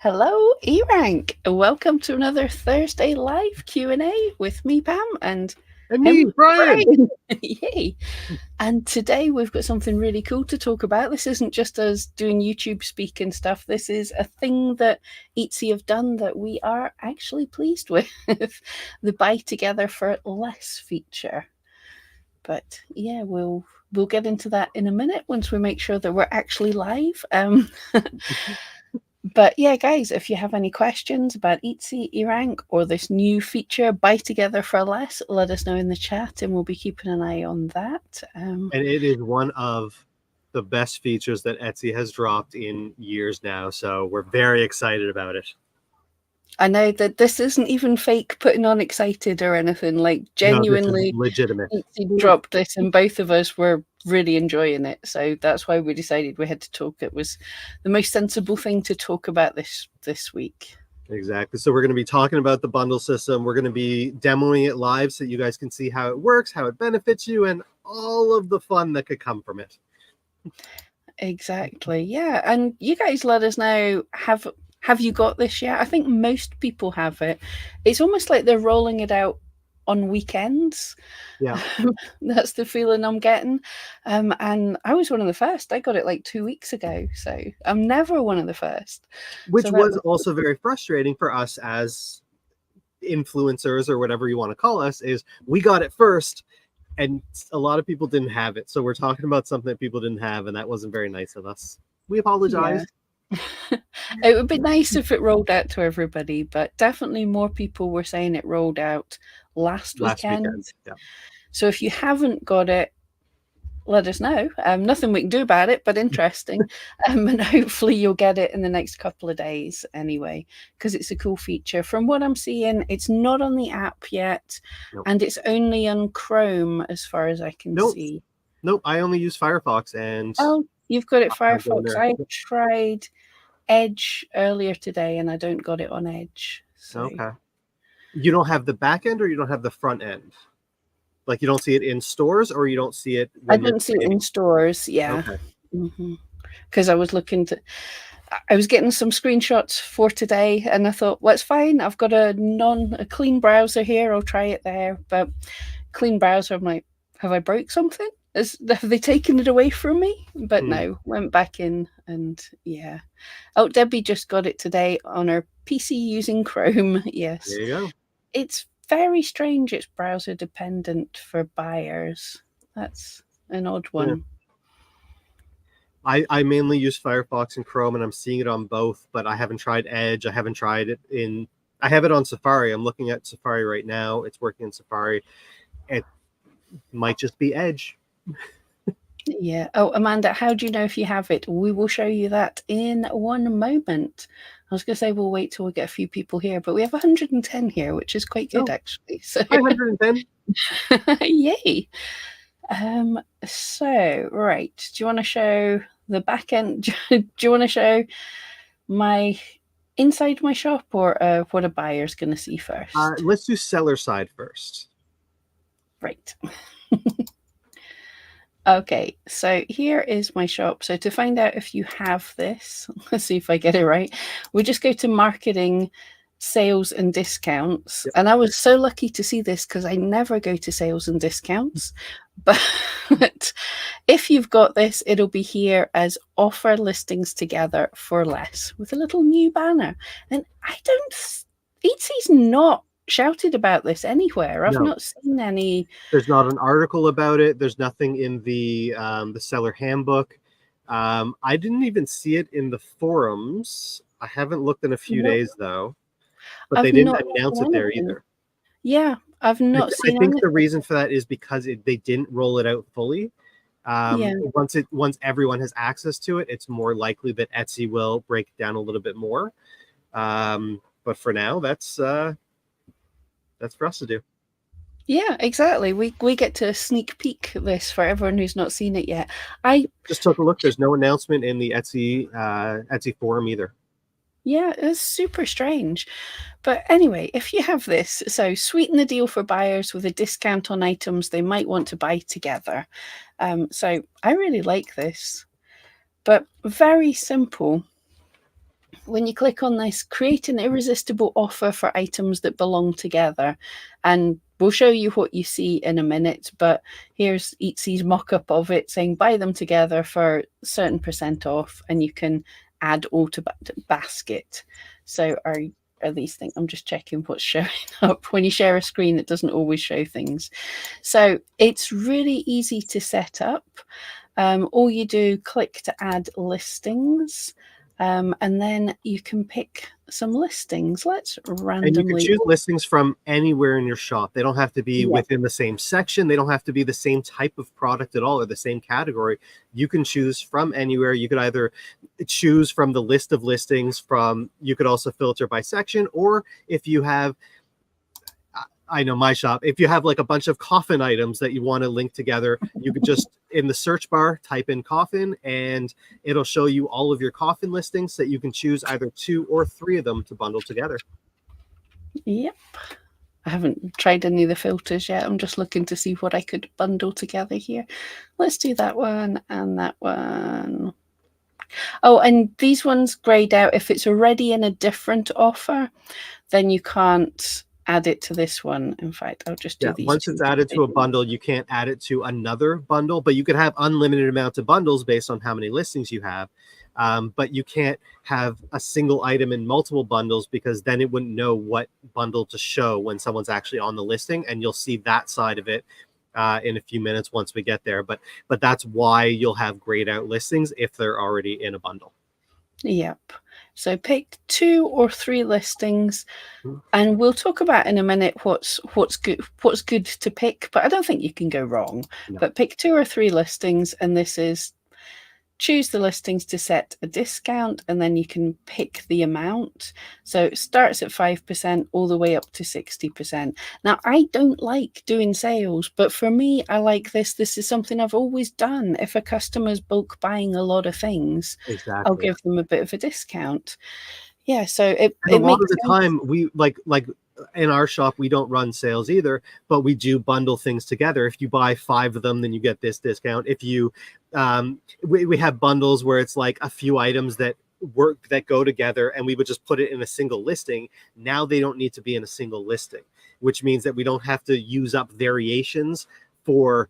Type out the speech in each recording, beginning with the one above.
Hello, eRank. Welcome to another Thursday live Q&A with me, Pam, and me, him, Bryan. Yay. And today we've got something really cool to talk about. This isn't just us doing YouTube speak and stuff. This is a thing that Etsy have done that we are actually pleased with. The buy together for less feature. But yeah, we'll get into that in a minute once we make sure that we're actually live. But yeah, guys, if you have any questions about Etsy, eRank, or this new feature, buy together for less, let us know in the chat and we'll be keeping an eye on that. And it is one of the best features that Etsy has dropped in years now. So we're very excited about it. I know that this isn't even fake putting on excited or anything, like genuinely no, legitimate. Etsy dropped this and both of us were really enjoying it. So that's why we decided we had to talk. It was the most sensible thing to talk about this week. Exactly. So we're going to be talking about the bundle system. We're going to be demoing it live so you guys can see how it works, how it benefits you, and all of the fun that could come from it. Exactly. Yeah. And you guys let us know, have you got this yet? I think most people have it. It's almost like they're rolling it out on weekends. Yeah. That's the feeling I'm getting. And I was one of the first. I got it like 2 weeks ago. So I'm never one of the first. Which so was also very frustrating for us as influencers or whatever you want to call us, is we got it first and a lot of people didn't have it. So we're talking about something that people didn't have, and that wasn't very nice of us. We apologize. Yeah. It would be nice if it rolled out to everybody, but definitely more people were saying it rolled out last weekend. Yeah. So if you haven't got it, let us know. Nothing we can do about it, but interesting. And hopefully you'll get it in the next couple of days anyway, because it's a cool feature. From what I'm seeing, it's not on the app yet, and it's only on Chrome as far as I can see. Nope, I only use Firefox. And oh, you've got it Firefox. I tried Edge earlier today, and I don't got it on Edge. So. Okay. You don't have the back end, or you don't have the front end? Like you don't see it in stores, or you don't see it when I didn't see it in stores, yeah. Because I was looking to, I was getting some screenshots for today, and I thought, well, it's fine. I've got a clean browser here. I'll try it there. But clean browser, I'm like, have I broke something? Have they taken it away from me? But no, went back in, and yeah. Oh, Debbie just got it today on her PC using Chrome. Yes. There you go. It's very strange it's browser dependent for buyers. That's an odd one. Yeah. I mainly use Firefox and Chrome, and I'm seeing it on both, but I haven't tried Edge. I haven't tried it I have it on Safari. I'm looking at Safari right now. It's working in Safari. It might just be Edge. Yeah. Oh, Amanda, how do you know if you have it? We will show you that in one moment. I was going to say we'll wait till we get a few people here, but we have 110 here, which is quite good, actually. So 110. Yay. So, right. Do you want to show the back end? Do you want to show my inside my shop, or what a buyer's going to see first? Let's do seller side first. Right. Okay, so here is my shop. So to find out if you have this, let's see if I get it right. We just go to marketing, sales and discounts. Yep. And I was so lucky to see this because I never go to sales and discounts. But if you've got this, it'll be here as offer listings together for less with a little new banner. And Etsy's not shouted about this anywhere. I've not seen any. There's not an article about it. There's nothing in the seller handbook. I didn't even see it in the forums. I haven't looked in a few days though, but they didn't announce it there either. Yeah, I've not seen. I think the reason for that is because they didn't roll it out fully. Once everyone has access to it, it's more likely that Etsy will break it down a little bit more. But for now, that's for us to do. Yeah, exactly. We get to sneak peek this for everyone who's not seen it yet. I just took a look. There's no announcement in the Etsy forum either. Yeah, it's super strange. But anyway, if you have this, so sweeten the deal for buyers with a discount on items they might want to buy together. So I really like this, but very simple. when you click on this, create an irresistible offer for items that belong together. And we'll show you what you see in a minute, but here's Etsy's mock-up of it saying buy them together for certain % off, and you can add all to basket. So are these things, I'm just checking what's showing up. When you share a screen, it doesn't always show things. So it's really easy to set up. All you do, click to add listings. And then you can pick some listings. Let's randomly. And you can choose listings from anywhere in your shop. They don't have to be within the same section. They don't have to be the same type of product at all or the same category. You can choose from anywhere. You could either choose from the list of listings you could also filter by section, or if you have, I know my shop, if you have like a bunch of coffin items that you want to link together, you could just in the search bar type in coffin, and it'll show you all of your coffin listings that you can choose either 2 or 3 of them to bundle together. Yep. I haven't tried any of the filters yet. I'm just looking to see what I could bundle together here. Let's do that one and that one. Oh, and these ones grayed out. If it's already in a different offer, then you can't add it to this one. In fact, I'll just do these. Once it's added to a bundle, you can't add it to another bundle, but you could have unlimited amounts of bundles based on how many listings you have. But you can't have a single item in multiple bundles, because then it wouldn't know what bundle to show when someone's actually on the listing, and you'll see that side of it in a few minutes once we get there. But that's why you'll have grayed out listings if they're already in a bundle. Yep. So pick 2 or 3 listings, and we'll talk about in a minute what's good to pick, but I don't think you can go wrong. No. But pick 2 or 3 listings, and this is choose the listings to set a discount, and then you can pick the amount. So it starts at 5% all the way up to 60%. Now, I don't like doing sales, but for me, I like this. This is something I've always done. If a customer's bulk buying a lot of things, I'll give them a bit of a discount. Yeah, so it a lot of the time, we like in our shop, we don't run sales either, but we do bundle things together. If you buy 5 of them, then you get this discount. If you we have bundles where it's like a few items that go together, and we would just put it in a single listing. Now they don't need to be in a single listing, which means that we don't have to use up variations for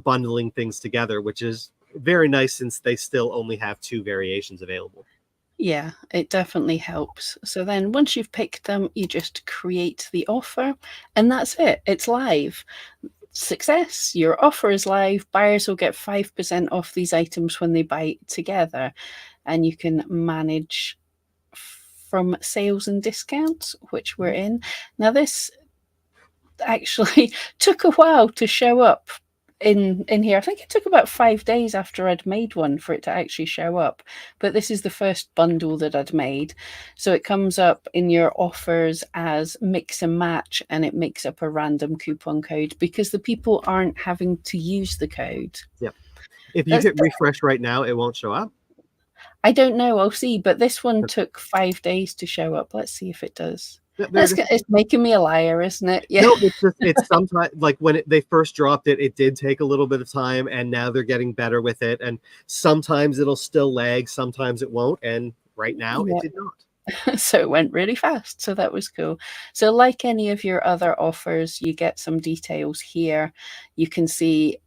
bundling things together, which is very nice since they still only have 2 variations available. Yeah, it definitely helps. So then once you've picked them, you just create the offer, and that's it. It's live. Success, your offer is live. Buyers will get 5% off these items when they buy together, and you can manage from sales and discounts, which we're in. Now, this actually took a while to show up in here. I think it took about 5 days after I'd made one for it to actually show up, but this is the first bundle that I'd made. So it comes up in your offers as mix and match, and it makes up a random coupon code because the people aren't having to use the code. Yep. If you hit refresh right now, it won't show up. I don't know, I'll see, but this one took 5 days to show up. Let's see if it does. It's making me a liar, isn't it? Yeah. No, it's sometimes like when they first dropped it, it did take a little bit of time, and now they're getting better with it. And sometimes it'll still lag, sometimes it won't. And right now it did not. So it went really fast. So that was cool. So like any of your other offers, you get some details here. You can see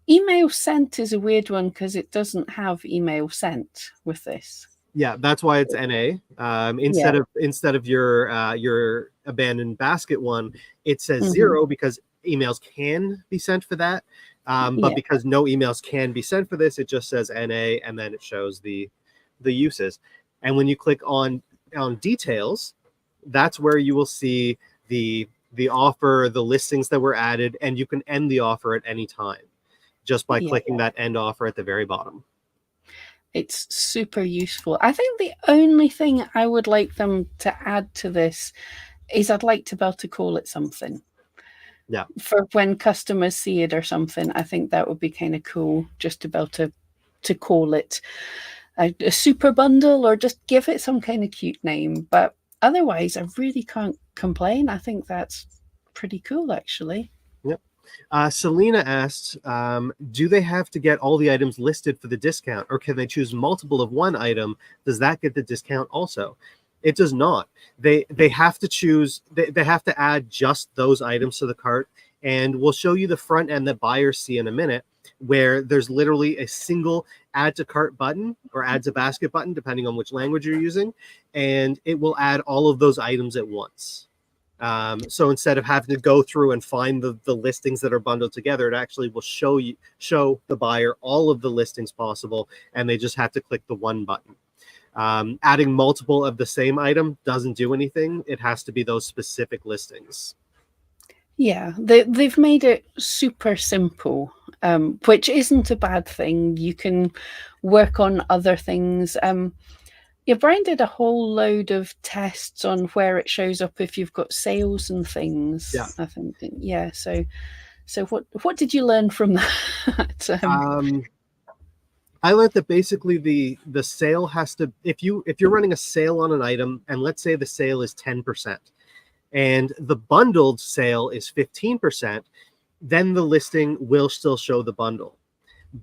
email sent is a weird one because it doesn't have email sent with this. Yeah, that's why it's NA. Instead of your abandoned basket one, it says 0 because emails can be sent for that. But because no emails can be sent for this, it just says NA, and then it shows the uses. And when you click on details, that's where you will see the offer, the listings that were added, and you can end the offer at any time just by clicking that end offer at the very bottom. It's super useful. I think the only thing I would like them to add to this is I'd like to be able to call it something. Yeah. For when customers see it or something, I think that would be kind of cool, just to be able to call it a super bundle or just give it some kind of cute name. But otherwise, I really can't complain. I think that's pretty cool, actually. Yep. Selena asked, do they have to get all the items listed for the discount, or can they choose multiple of one item? Does that get the discount also? It does not. They have to choose, they have to add just those items to the cart, and we'll show you the front end that buyers see in a minute, where there's literally a single add to cart button or add to basket button, depending on which language you're using, and it will add all of those items at once. So instead of having to go through and find the listings that are bundled together, it actually will show the buyer all of the listings possible, and they just have to click the one button. Adding multiple of the same item doesn't do anything. It has to be those specific listings. Yeah, they've made it super simple, which isn't a bad thing. You can work on other things. Yeah, Bryan did a whole load of tests on where it shows up if you've got sales and things. Yeah. I think. Yeah. So what did you learn from that? I learned that basically the sale has to, if you're running a sale on an item, and let's say the sale is 10%, and the bundled sale is 15%, then the listing will still show the bundle.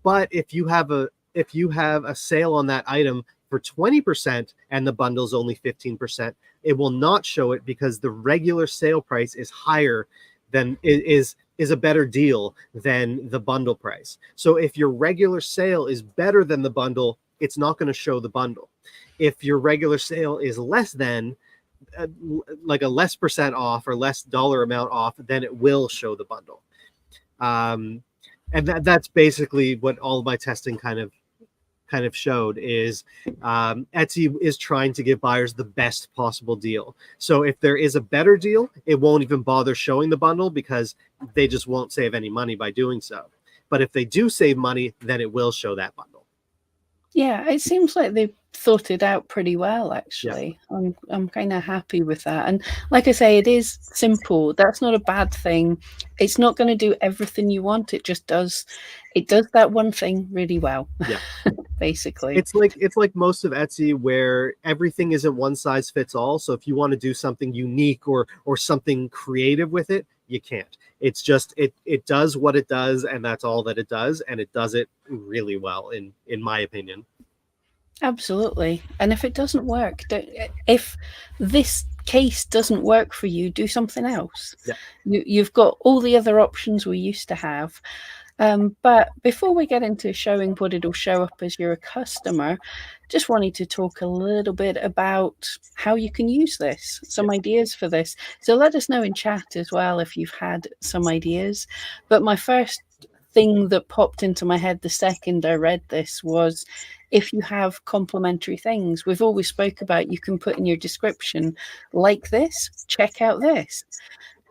But if you have a sale on that item for 20% and the bundle's only 15%, it will not show it, because the regular sale price is higher than is a better deal than the bundle price. So if your regular sale is better than the bundle, it's not going to show the bundle. If your regular sale is less than, like a less percent off or less dollar amount off, then it will show the bundle. And that's basically what all of my testing kind of showed, is Etsy is trying to give buyers the best possible deal. So if there is a better deal, it won't even bother showing the bundle, because they just won't save any money by doing so. But if they do save money, then it will show that bundle. Yeah, it seems like they've thought it out pretty well, actually. Yeah. I'm kind of happy with that. And like I say, it is simple. That's not a bad thing. It's not going to do everything you want. It just does. It does that one thing really well. Yeah. Basically. It's like most of Etsy, where everything isn't one size fits all. So if you want to do something unique or something creative with it, you can't. It's just it does what it does, and that's all that it does, and it does it really well, in my opinion. Absolutely. And if it doesn't work, if this case doesn't work for you, do something else. Yeah. You've got all the other options we used to have. But before we get into showing what it'll show up as you're a customer, just wanted to talk a little bit about how you can use this, some ideas for this. So let us know in chat as well if you've had some ideas. But my first thing that popped into my head the second I read this was, if you have complimentary things, we've always spoke about, you can put in your description, like this, check out this.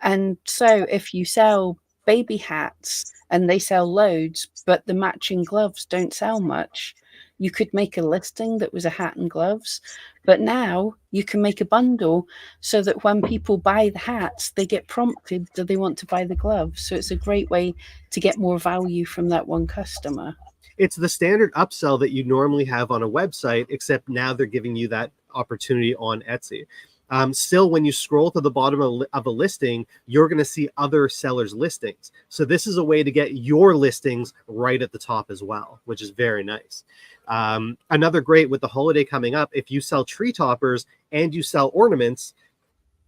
And so if you sell baby hats and they sell loads, but the matching gloves don't sell much, you could make a listing that was a hat and gloves. But now you can make a bundle so that when people buy the hats, they get prompted, do they want to buy the gloves? So it's a great way to get more value from that one customer. It's the standard upsell that you normally have on a website, except now they're giving you that opportunity on Etsy. Still, when you scroll to the bottom of a listing, you're going to see other sellers' listings. So this is a way to get your listings right at the top as well, which is very nice. Another great, with the holiday coming up, if you sell tree toppers and you sell ornaments,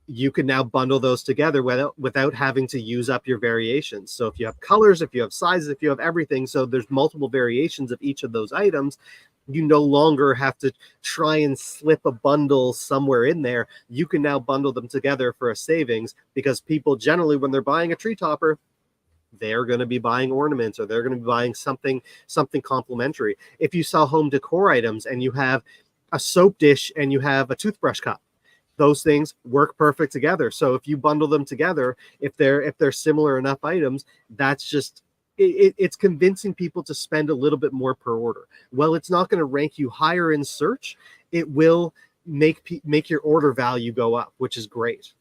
you can now bundle those together without having to use up your variations. So if you have colors, if you have sizes, if you have everything, so there's multiple variations of each of those items, you no longer have to try and slip a bundle somewhere in there. You can now bundle them together for a savings, because people generally, when they're buying a tree topper, they're going to be buying ornaments, or they're going to be buying something complimentary. If you sell home decor items and you have a soap dish and you have a toothbrush cup, those things work perfect together. So if you bundle them together, if they're similar enough items, that's just it's convincing people to spend a little bit more per order. Well, it's not going to rank you higher in search. It will make your order value go up, which is great.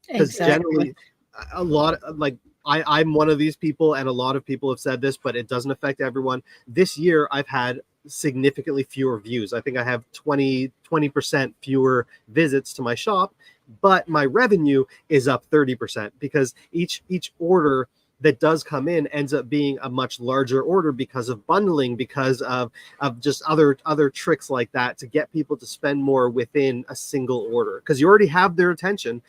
Because generally, a lot of, like, I'm one of these people, and a lot of people have said this, but it doesn't affect everyone. This year, I've had significantly fewer views. I think I have 20% fewer visits to my shop, but my revenue is up 30%, because each order that does come in ends up being a much larger order because of bundling, because of just other tricks like that to get people to spend more within a single order, because you already have their attention.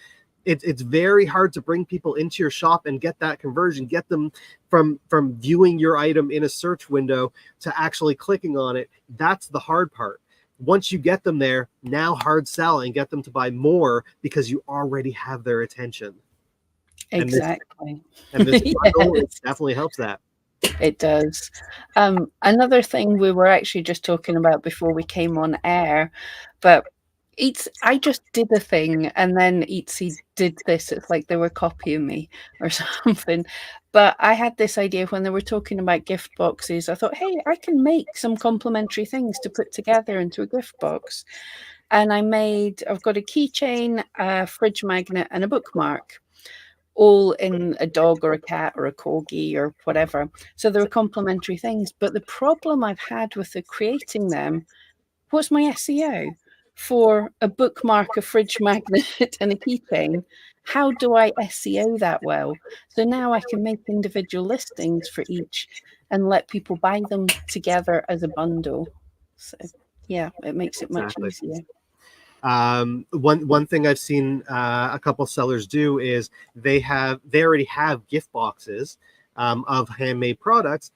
It's very hard to bring people into your shop and get that conversion, get them from viewing your item in a search window to actually clicking on it. That's the hard part. Once you get them there, now hard sell and get them to buy more because you already have their attention. Exactly. And this bundle Yes. definitely helps that. It does. Another thing we were actually just talking about before we came on air, but I just did a thing and then Etsy did this. It's like they were copying me or something. But I had this idea when they were talking about gift boxes. I thought, hey, I can make some complimentary things to put together into a gift box. And I've got a keychain, a fridge magnet, and a bookmark, all in a dog or a cat or a corgi or whatever. So there are complementary things. But the problem I've had with creating them, what's my SEO for a bookmark, a fridge magnet, and a keychain? How do I SEO that well? So now I can make individual listings for each and let people buy them together as a bundle. So yeah, it makes it much easier. One thing I've seen a couple sellers do is they already have gift boxes of handmade products,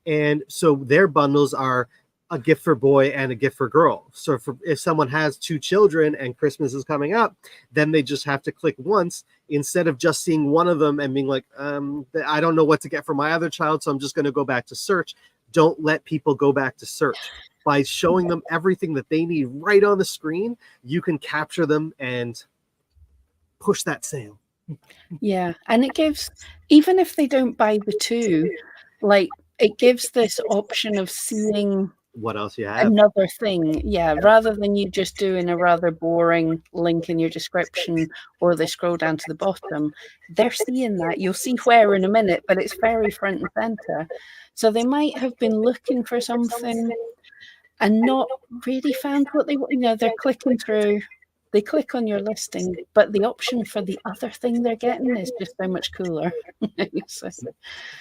and so their bundles are a gift for boy and a gift for girl. So if someone has 2 children and Christmas is coming up, then they just have to click once instead of just seeing one of them and being like, I don't know what to get for my other child, so I'm just going to go back to search. Don't let people go back to search. By showing them everything that they need right on the screen, you can capture them and push that sale. Yeah, and it gives, even if they don't buy the 2, like it gives this option of seeing what else you have, another thing. Yeah, rather than you just doing a rather boring link in your description or they scroll down to the bottom, they're seeing that. You'll see where in a minute, but it's very front and center. So they might have been looking for something and not really found what they want. You know, they're clicking through, they click on your listing, but the option for the other thing they're getting is just so much cooler. So,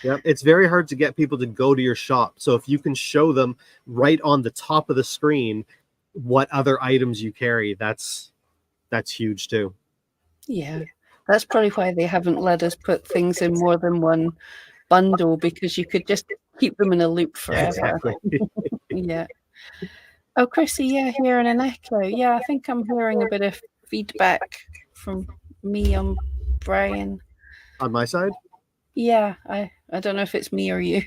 yeah, it's very hard to get people to go to your shop. So if you can show them right on the top of the screen what other items you carry, that's huge too. Yeah, that's probably why they haven't let us put things in more than one bundle, because you could just keep them in a loop forever. Exactly. Yeah. Oh, Chrissy, yeah, hearing an echo. Yeah, I think I'm hearing a bit of feedback from me on Bryan. On my side? Yeah, I don't know if it's me or you.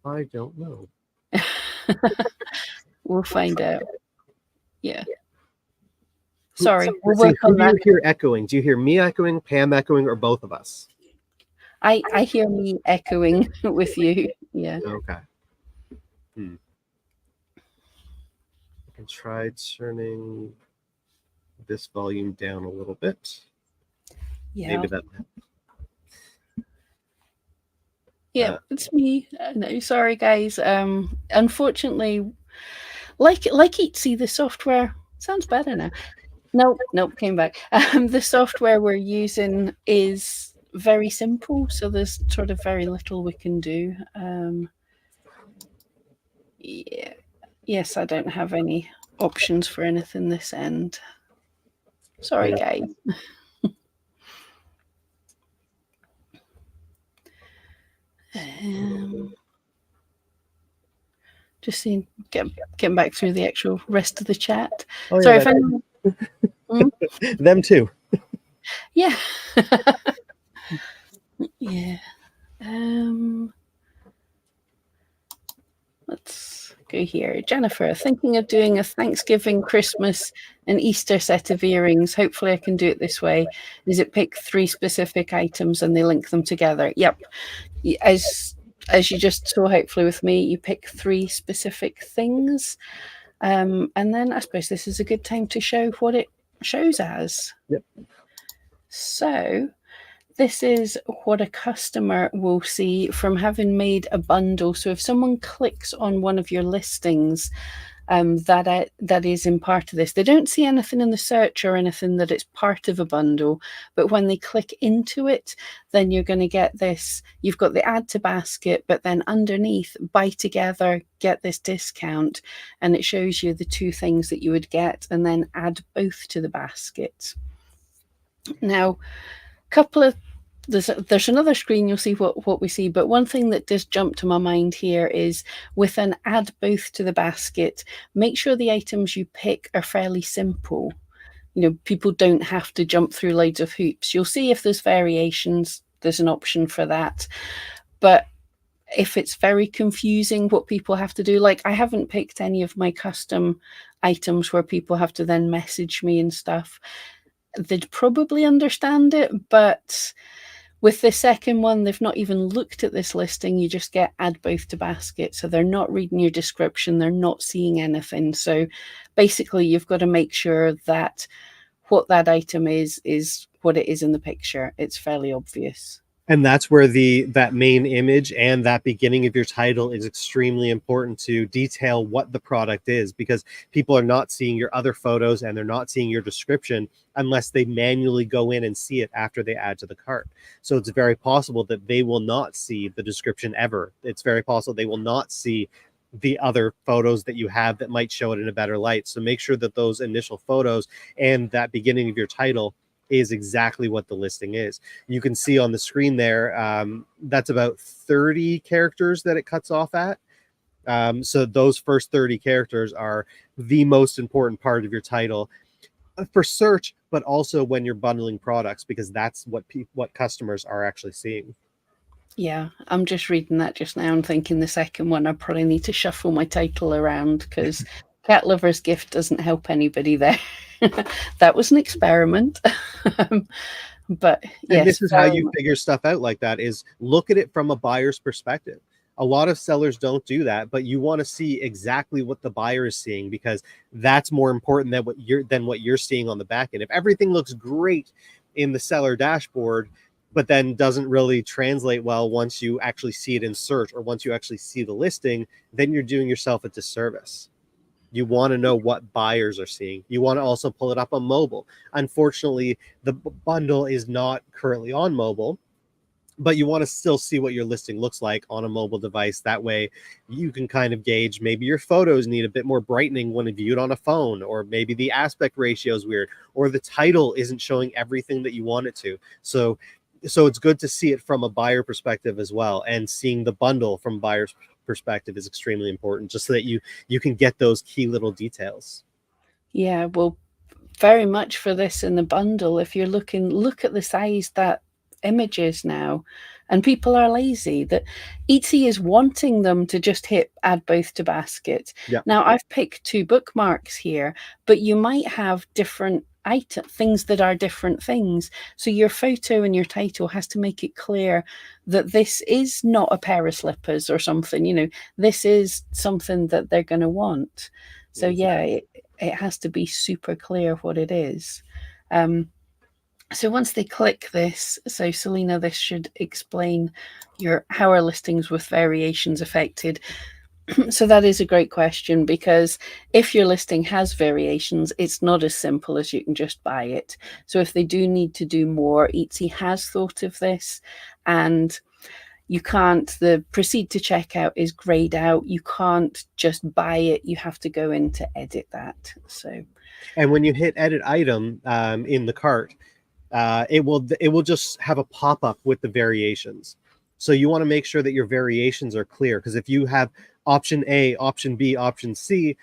I don't know. We'll find out. Yeah. Sorry, we'll See, work on that. Do you hear echoing? Do you hear me echoing, Pam echoing, or both of us? I hear me echoing with you. Yeah. Okay. I can try turning this volume down a little bit. Yeah. Maybe that. Yeah, it's me. No, sorry, guys. Unfortunately, like Etsy, the software sounds better now. Nope, came back. The software we're using is very simple, so there's sort of very little we can do. Yeah. Yes, I don't have any options for anything this end. Sorry, guys. Just seeing, getting back through the actual rest of the chat. Oh, sorry, if anyone... Them too. Yeah. Yeah. Let's go here. Jennifer, thinking of doing a Thanksgiving, Christmas, and Easter set of earrings. Hopefully I can do it this way. Is it pick 3 specific items and they link them together? Yep. As you just saw, hopefully with me, you pick 3 specific things. And then I suppose this is a good time to show what it shows as. Yep. So this is what a customer will see from having made a bundle. So if someone clicks on one of your listings, that is in part of this. They don't see anything in the search or anything that it's part of a bundle, but when they click into it, then you're going to get this. You've got the add to basket, but then underneath, buy together, get this discount, and it shows you the two things that you would get, and then add both to the basket. Now, couple of there's another screen, you'll see what we see, but one thing that does jump to my mind here is with an add both to the basket, make sure the items you pick are fairly simple. People don't have to jump through loads of hoops. You'll see if there's variations, there's an option for that. But if it's very confusing what people have to do, like I haven't picked any of my custom items where people have to then message me and stuff, they'd probably understand it, but with the second one, they've not even looked at this listing. You just get add both to basket. So they're not reading your description. They're not seeing anything. So basically, you've got to make sure that what that item is what it is in the picture. It's fairly obvious. And that's where that main image and that beginning of your title is extremely important to detail what the product is, because people are not seeing your other photos and they're not seeing your description unless they manually go in and see it after they add to the cart. So it's very possible that they will not see the description ever. It's very possible they will not see the other photos that you have that might show it in a better light. So make sure that those initial photos and that beginning of your title is exactly what the listing is. You can see on the screen there, that's about 30 characters that it cuts off at. So those first 30 characters are the most important part of your title for search, but also when you're bundling products, because that's what customers are actually seeing. Yeah, I'm just reading that just now and thinking the second one, I probably need to shuffle my title around because Cat Lover's Gift doesn't help anybody there. That was an experiment. But yes, and this is how you figure stuff out like that, is look at it from a buyer's perspective. A lot of sellers don't do that, but you want to see exactly what the buyer is seeing, because that's more important than what you're seeing on the back end. If everything looks great in the seller dashboard, but then doesn't really translate well once you actually see it in search or once you actually see the listing, then you're doing yourself a disservice. You want to know what buyers are seeing. You want to also pull it up on mobile. Unfortunately, the bundle is not currently on mobile, but you want to still see what your listing looks like on a mobile device. That way you can kind of gauge, maybe your photos need a bit more brightening when viewed on a phone, or maybe the aspect ratio is weird, or the title isn't showing everything that you want it to. So it's good to see it from a buyer perspective as well, and seeing the bundle from buyer's perspective is extremely important, just so that you can get those key little details. Yeah, well, very much for this in the bundle. If you're look at the size that images now, and people are lazy. That Etsy is wanting them to just hit add both to basket. Yeah. Now I've picked 2 bookmarks here, but you might have different things that are different things. So your photo and your title has to make it clear that this is not a pair of slippers or something. This is something that they're going to want. So yeah, it has to be super clear what it is. So once they click this, so Selena, this should explain how are listings with variations affected. So that is a great question, because if your listing has variations, it's not as simple as you can just buy it. So if they do need to do more, Etsy has thought of this, and you can't, the proceed to checkout is grayed out. You can't just buy it. You have to go in to edit that. So, and when you hit edit item in the cart, it will just have a pop-up with the variations. So you want to make sure that your variations are clear, because if you have option A, option B, option C,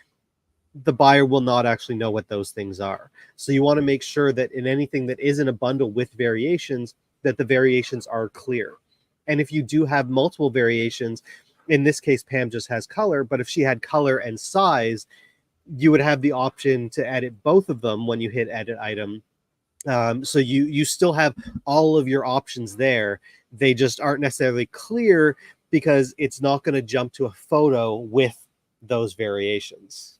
the buyer will not actually know what those things are. So you want to make sure that in anything that is in a bundle with variations, that the variations are clear. And if you do have multiple variations, in this case, Pam just has color, but if she had color and size, you would have the option to edit both of them when you hit edit item. So you still have all of your options there. They just aren't necessarily clear because it's not going to jump to a photo with those variations.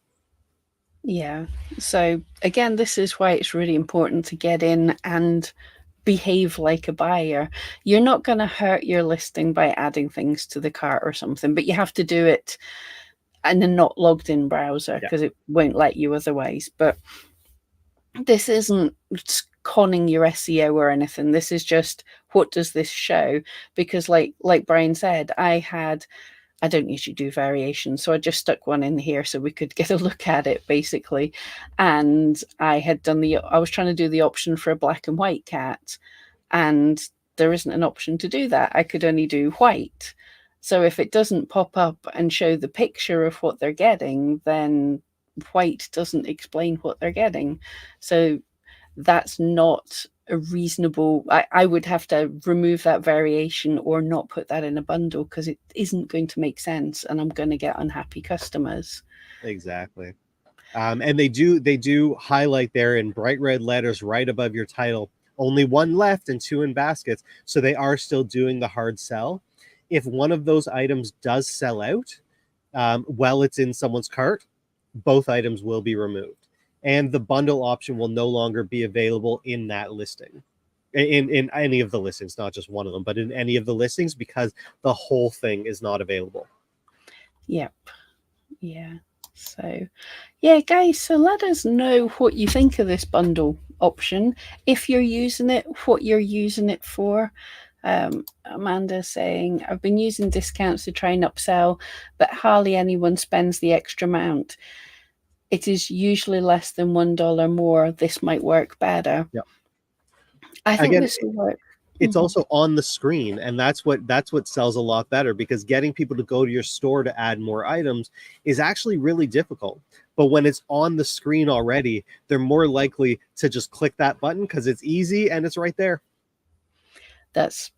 Yeah. So again, this is why it's really important to get in and behave like a buyer. You're not going to hurt your listing by adding things to the cart or something, but you have to do it and a not logged in browser, because it won't let you otherwise. But this isn't conning your SEO or anything. This is just, what does this show? Because like Bryan said, I don't usually do variations, so I just stuck one in here so we could get a look at it, basically. And I was trying to do the option for a black and white cat, and there isn't an option to do that. I could only do white. So if it doesn't pop up and show the picture of what they're getting, then white doesn't explain what they're getting. So that's not a reasonable, I would have to remove that variation or not put that in a bundle, because it isn't going to make sense and I'm going to get unhappy customers. Exactly. And they do highlight there in bright red letters right above your title, only one left and 2 in baskets. So they are still doing the hard sell. If one of those items does sell out while it's in someone's cart, both items will be removed. And the bundle option will no longer be available in that listing, in any of the listings, not just one of them, but in any of the listings, because the whole thing is not available. Yep. Yeah. So, yeah, guys, so let us know what you think of this bundle option. If you're using it, what you're using it for. Amanda saying, I've been using discounts to try and upsell, but hardly anyone spends the extra amount. It is usually less than $1 more. This might work better. Yep. I think this will work. It's also on the screen, and that's what sells a lot better, because getting people to go to your store to add more items is actually really difficult. But when it's on the screen already, they're more likely to just click that button because it's easy and it's right there. That's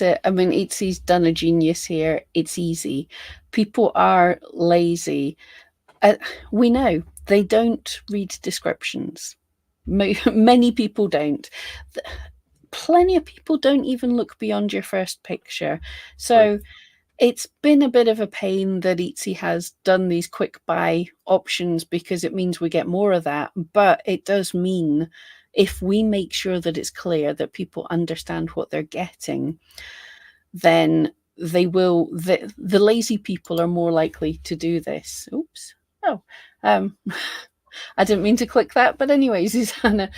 it. I mean, Etsy's done a genius here. It's easy. People are lazy. We know they don't read descriptions. Many people don't. Plenty of people don't even look beyond your first picture. So it's been a bit of a pain that Etsy has done these quick buy options, because it means we get more of that. But it does mean, if we make sure that it's clear that people understand what they're getting, then they will. The lazy people are more likely to do this. Oops. Oh, I didn't mean to click that, but anyways, Susanna,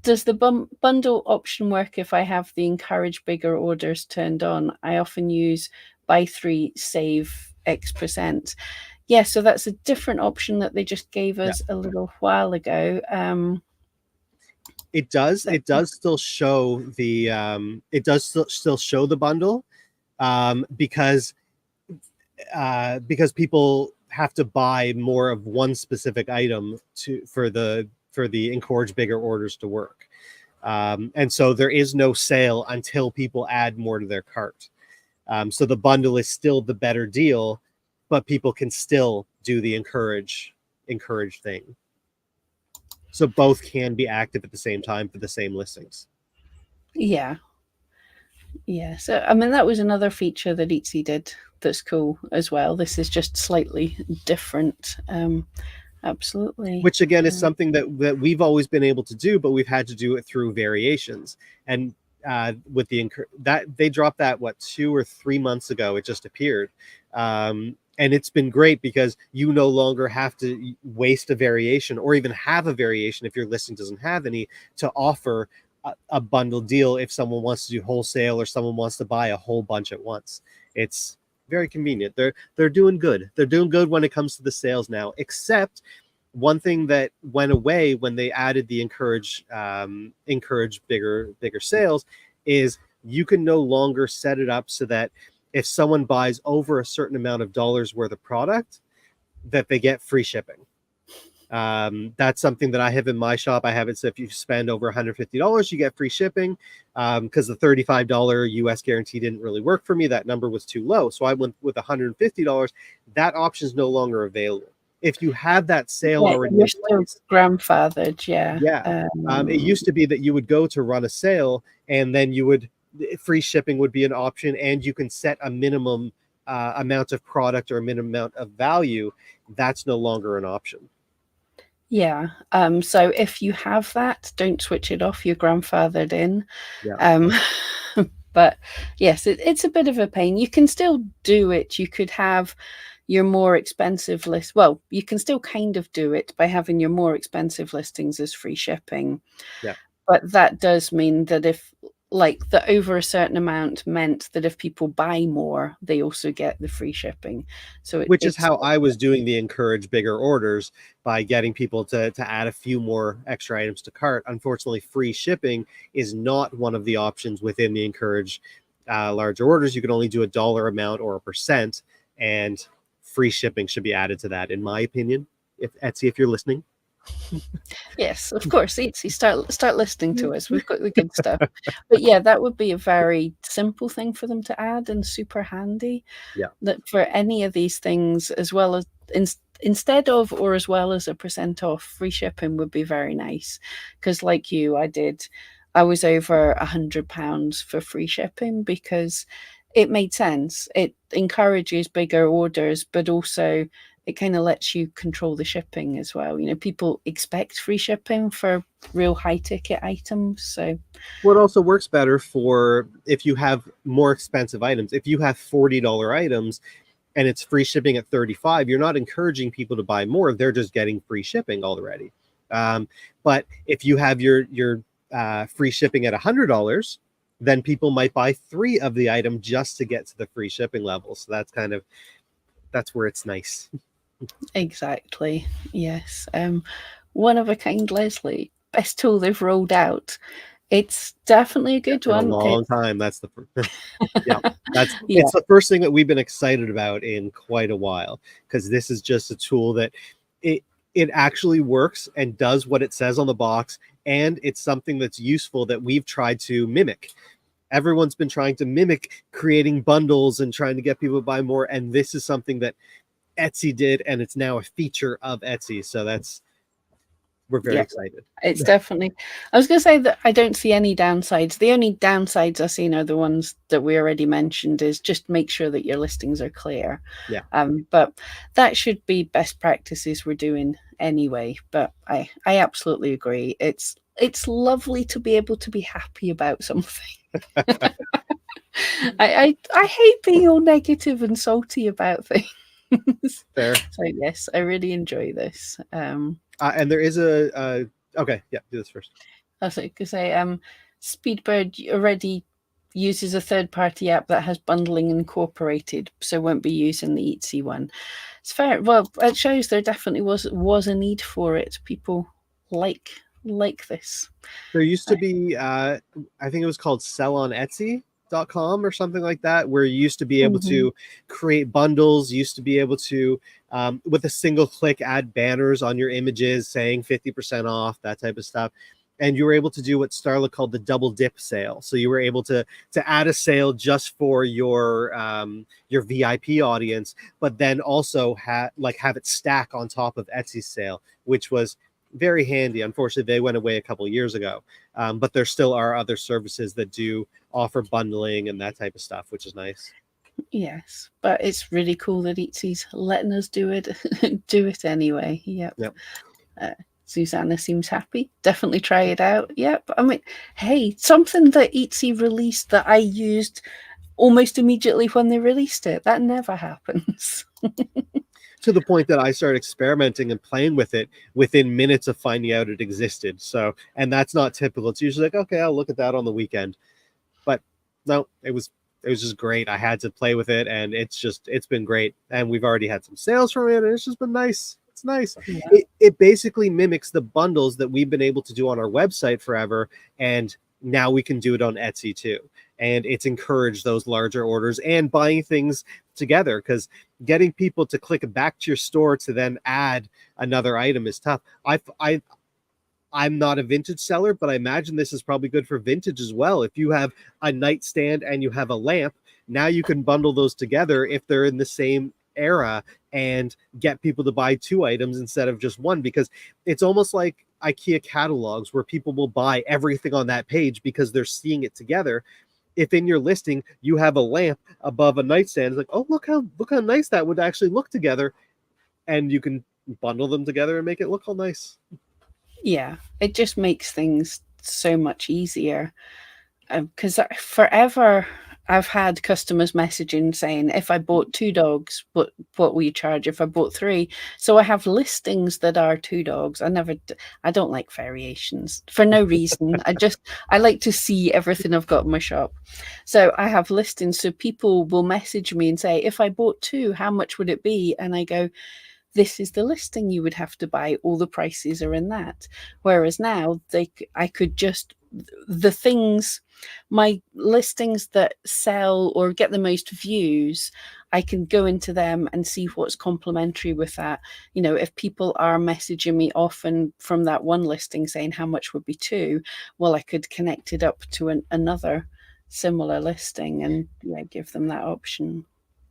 does the bundle option work if I have the encourage bigger orders turned on? I often use buy 3, save X%. Yeah, so that's a different option that they just gave us a little while ago. It does still show the still show the bundle, because people have to buy more of one specific item for the encourage bigger orders to work. And so there is no sale until people add more to their cart. So the bundle is still the better deal, but people can still do the encourage thing. So both can be active at the same time for the same listings. Yeah. Yeah. So, I mean, that was another feature that Etsy did that's cool as well. This is just slightly different. Absolutely. Which again is something that we've always been able to do, but we've had to do it through variations. And with that, they dropped that 2 or 3 months ago. It just appeared. And it's been great, because you no longer have to waste a variation, or even have a variation if your listing doesn't have any, to offer a bundle deal if someone wants to do wholesale or someone wants to buy a whole bunch at once. It's very convenient. They're doing good. They're doing good when it comes to the sales now, except one thing that went away when they added the encourage bigger sales is you can no longer set it up so that if someone buys over a certain amount of dollars worth of product, that they get free shipping. That's something that I have in my shop. I have it so if you spend over $150, you get free shipping. Because the $35 US guarantee didn't really work for me. That number was too low. So I went with $150. That option is no longer available. If you have that sale already, you're still grandfathered. Yeah. It used to be that you would go to run a sale, and then free shipping would be an option, and you can set a minimum amount of product or a minimum amount of value. That's no longer an option. Yeah. So if you have that, don't switch it off. You're grandfathered in. Yeah. But yes, it's a bit of a pain. You can still do it. You could have your more expensive list, well, you can still kind of do it by having your more expensive listings as free shipping. Yeah. But that does mean that if like the over a certain amount meant that if people buy more, they also get the free shipping. So which is it's how I was doing the encourage bigger orders, by getting people to add a few more extra items to cart. Unfortunately, free shipping is not one of the options within the encourage larger orders. You can only do a dollar amount or a percent, and free shipping should be added to that, in my opinion. If Etsy, if you're listening. Yes, of course, Etsy, start listening to us. We've got the good stuff. But yeah, that would be a very simple thing for them to add and super handy. Yeah. That for any of these things, as well as instead of or as well as a percent off, free shipping would be very nice. Because like you, I was over £100 for free shipping because it made sense. It encourages bigger orders, but also it kind of lets you control the shipping as well. You know, people expect free shipping for real high ticket items. So what also works better for if you have more expensive items. If you have $40 items and it's free shipping at 35, you're not encouraging people to buy more. They're just getting free shipping already. But if you have your free shipping at $100, then people might buy 3 of the item just to get to the free shipping level. So that's where it's nice. exactly. Yes. One of a kind, Leslie. Best tool they've rolled out. It's definitely a good In a one. long time. That's the yeah. Yeah. It's the first thing that we've been excited about in quite a while, because this is just a tool that it actually works and does what it says on the box, and it's something that's useful that we've tried to mimic. Everyone's been trying to mimic creating bundles and trying to get people to buy more, and this is something that Etsy did, and it's now a feature of Etsy. So we're very excited. It's definitely, I was going to say that I don't see any downsides. The only downsides I see are the ones that we already mentioned, is just make sure that your listings are clear. Yeah. But that should be best practices we're doing anyway. But I absolutely agree. It's lovely to be able to be happy about something. I hate being all negative and salty about things. Fair. So yes, I really enjoy this. And there is okay, yeah, do this first. I was going to say, Speedbird already uses a third-party app that has bundling incorporated, so won't be using the Etsy one. It's fair. Well, it shows there definitely was a need for it. People like this. There used to be, I think it was called Sell on Etsy.com or something like that, where you used to be able to create bundles, used to be able to, with a single click, add banners on your images saying 50% off, that type of stuff. And you were able to do what Starla called the double dip sale. So you were able to add a sale just for your VIP audience, but then also have it stack on top of Etsy's sale, which was very handy. Unfortunately, they went away a couple of years ago, but there still are other services that do offer bundling and that type of stuff, which is nice. Yes, but it's really cool that Etsy's letting us do it anyway. Yep. Susanna seems happy. Definitely try it out. Yep. I mean, hey, something that Etsy released that I used almost immediately when they released it. That never happens. To the point that I started experimenting and playing with it within minutes of finding out it existed. So, and that's not typical. It's usually like, okay, I'll look at that on the weekend. But no, it was just great. I had to play with it, and it's been great. And we've already had some sales from it, and it's just been nice. It's nice. Yeah. It basically mimics the bundles that we've been able to do on our website forever, and now we can do it on Etsy too. And it's encouraged those larger orders and buying things together, because getting people to click back to your store to then add another item is tough. I'm not a vintage seller, but I imagine this is probably good for vintage as well. If you have a nightstand and you have a lamp, now you can bundle those together if they're in the same era and get people to buy 2 items instead of just 1, because it's almost like IKEA catalogs where people will buy everything on that page because they're seeing it together. If in your listing you have a lamp above a nightstand, it's like, oh, look how nice that would actually look together, and you can bundle them together and make it look all nice. Yeah, it just makes things so much easier, because forever I've had customers messaging saying, if I bought 2 dogs, what will you charge if I bought 3? So I have listings that are 2 dogs. I don't like variations for no reason. I like to see everything I've got in my shop. So I have listings. So people will message me and say, if I bought 2, how much would it be? And I go, this is the listing you would have to buy. All the prices are in that. Whereas now I could just, the things, my listings that sell or get the most views, I can go into them and see what's complementary with that. You know, if people are messaging me often from that one listing saying how much would be 2, well, I could connect it up to another similar listing and give them that option.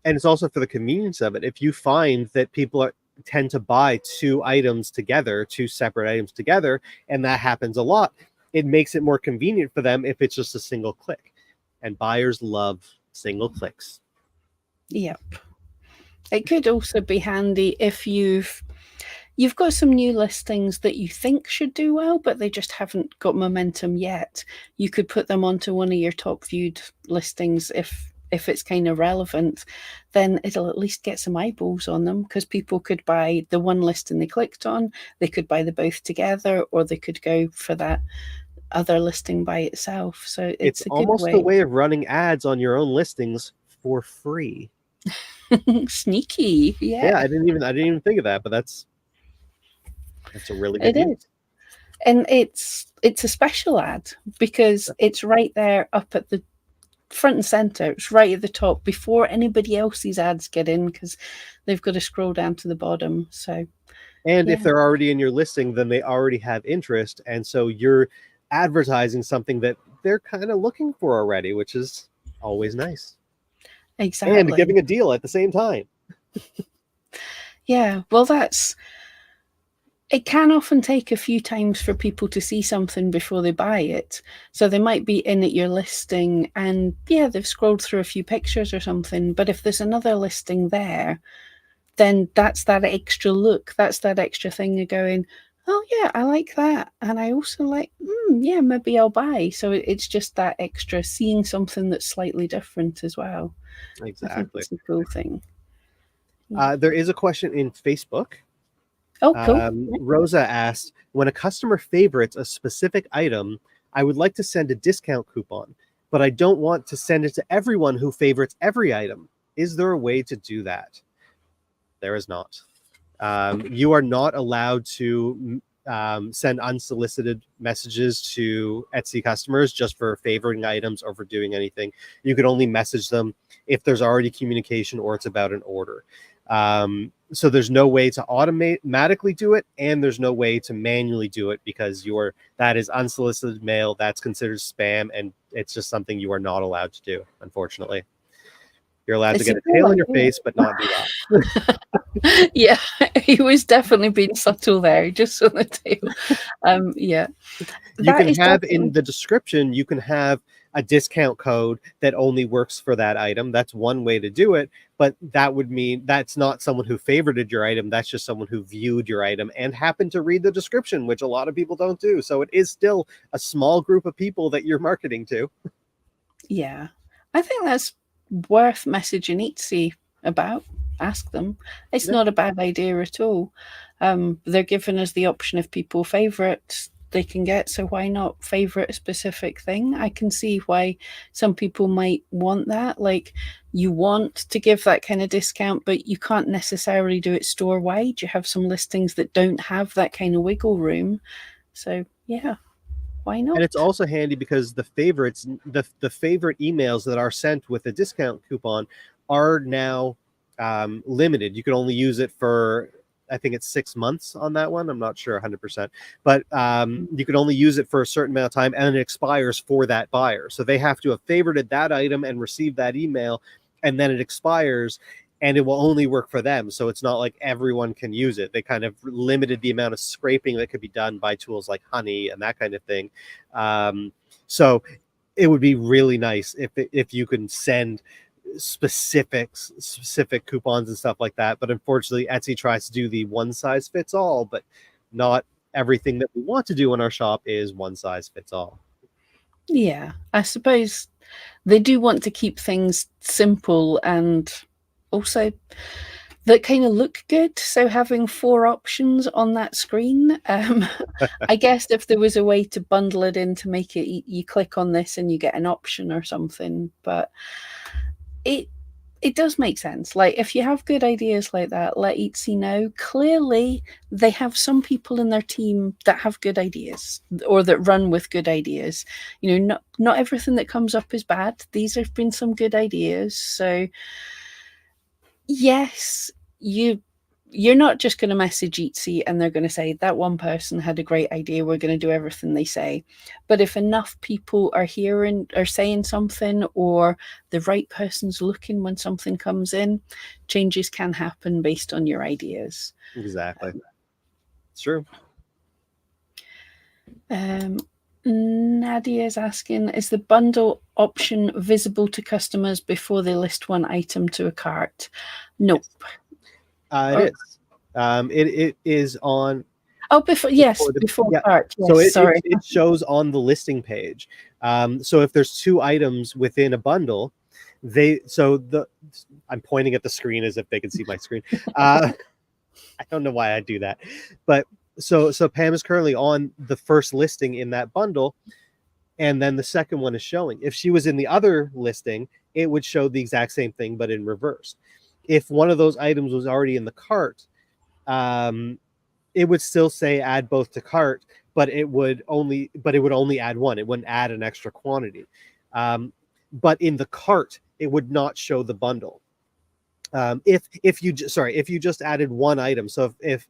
And it's also for the convenience of it. If you find that people tend to buy 2 items together, 2 separate items together, and that happens a lot, it makes it more convenient for them if it's just a single click. And buyers love single clicks. Yep. It could also be handy if you've got some new listings that you think should do well, but they just haven't got momentum yet. You could put them onto one of your top viewed listings if it's kind of relevant, then it'll at least get some eyeballs on them, because people could buy the one listing they clicked on, they could buy the both together, or they could go for that other listing by itself. So it's a good almost way. a way of running ads on your own listings for free. Sneaky. Yeah. I didn't even think of that, but that's a really good use. Is. And it's a special ad because it's right there up at the front and center. It's right at the top before anybody else's ads get in, because they've got to scroll down to the bottom. So, and if they're already in your listing, then they already have interest, and so you're advertising something that they're kind of looking for already, which is always nice. Exactly. And giving a deal at the same time. Yeah, well, it can often take a few times for people to see something before they buy it. So they might be in at your listing and they've scrolled through a few pictures or something. But if there's another listing there, then that's that extra look. That's that extra thing of going, oh yeah, I like that. And I also like, maybe I'll buy. So it's just that extra seeing something that's slightly different as well. Exactly. I think it's a cool thing. There is a question in Facebook. Oh, cool. Rosa asked, when a customer favorites a specific item, I would like to send a discount coupon, but I don't want to send it to everyone who favorites every item. Is there a way to do that? There is not. You are not allowed to send unsolicited messages to Etsy customers just for favoring items or for doing anything. You can only message them if there's already communication or it's about an order. So there's no way to automatically do it, and there's no way to manually do it, because that is unsolicited mail. That's considered spam, and it's just something you are not allowed to do, unfortunately. You're allowed to get a tail in your face, but not do that. Yeah, he was definitely being subtle there, just on the tail. Yeah. You can have in the description, you can have a discount code that only works for that item. That's one way to do it, but that would mean that's not someone who favorited your item. That's just someone who viewed your item and happened to read the description, which a lot of people don't do. So it is still a small group of people that you're marketing to. Yeah, I think that's worth messaging Etsy about. Ask them. It's not a bad idea at all. They're giving us the option, if people favorite, they can get, so why not favorite a specific thing? I can see why some people might want that. Like, you want to give that kind of discount, but you can't necessarily do it store wide. You have some listings that don't have that kind of wiggle room. So yeah, why not? And it's also handy because the favorites, the favorite emails that are sent with a discount coupon are now limited. You can only use it for, I think it's 6 months on that one. I'm not sure 100%, but you can only use it for a certain amount of time, and it expires for that buyer. So they have to have favorited that item and received that email, and then it expires, and it will only work for them. So it's not like everyone can use it. They kind of limited the amount of scraping that could be done by tools like Honey and that kind of thing. So it would be really nice if you can send specific coupons and stuff like that, but unfortunately Etsy tries to do the one size fits all, but not everything that we want to do in our shop is one size fits all. Yeah, I suppose they do want to keep things simple and also that kind of look good. So having 4 options on that screen, I guess if there was a way to bundle it in to make it, you click on this and you get an option or something, but it does make sense. Like, if you have good ideas like that, let Etsy know. Clearly, they have some people in their team that have good ideas or that run with good ideas. You know, not everything that comes up is bad. These have been some good ideas. So, yes, you're not just going to message Etsy and they're going to say that one person had a great idea, we're going to do everything they say. But if enough people are hearing or saying something, or the right person's looking when something comes in, changes can happen based on your ideas. Exactly. It's true. Nadia is asking, is the bundle option visible to customers before they list one item to a cart? Nope. It is. It is on. Oh, before Yeah. cart. Yes, So sorry. it shows on the listing page. So if there's 2 items within a bundle, I'm pointing at the screen as if they can see my screen. I don't know why I do that, but so Pam is currently on the first listing in that bundle, and then the second one is showing. If she was in the other listing, it would show the exact same thing but in reverse. If one of those items was already in the cart, it would still say add both to cart, but it would only add one. It wouldn't add an extra quantity. But in the cart, it would not show the bundle. If you just added one item. So if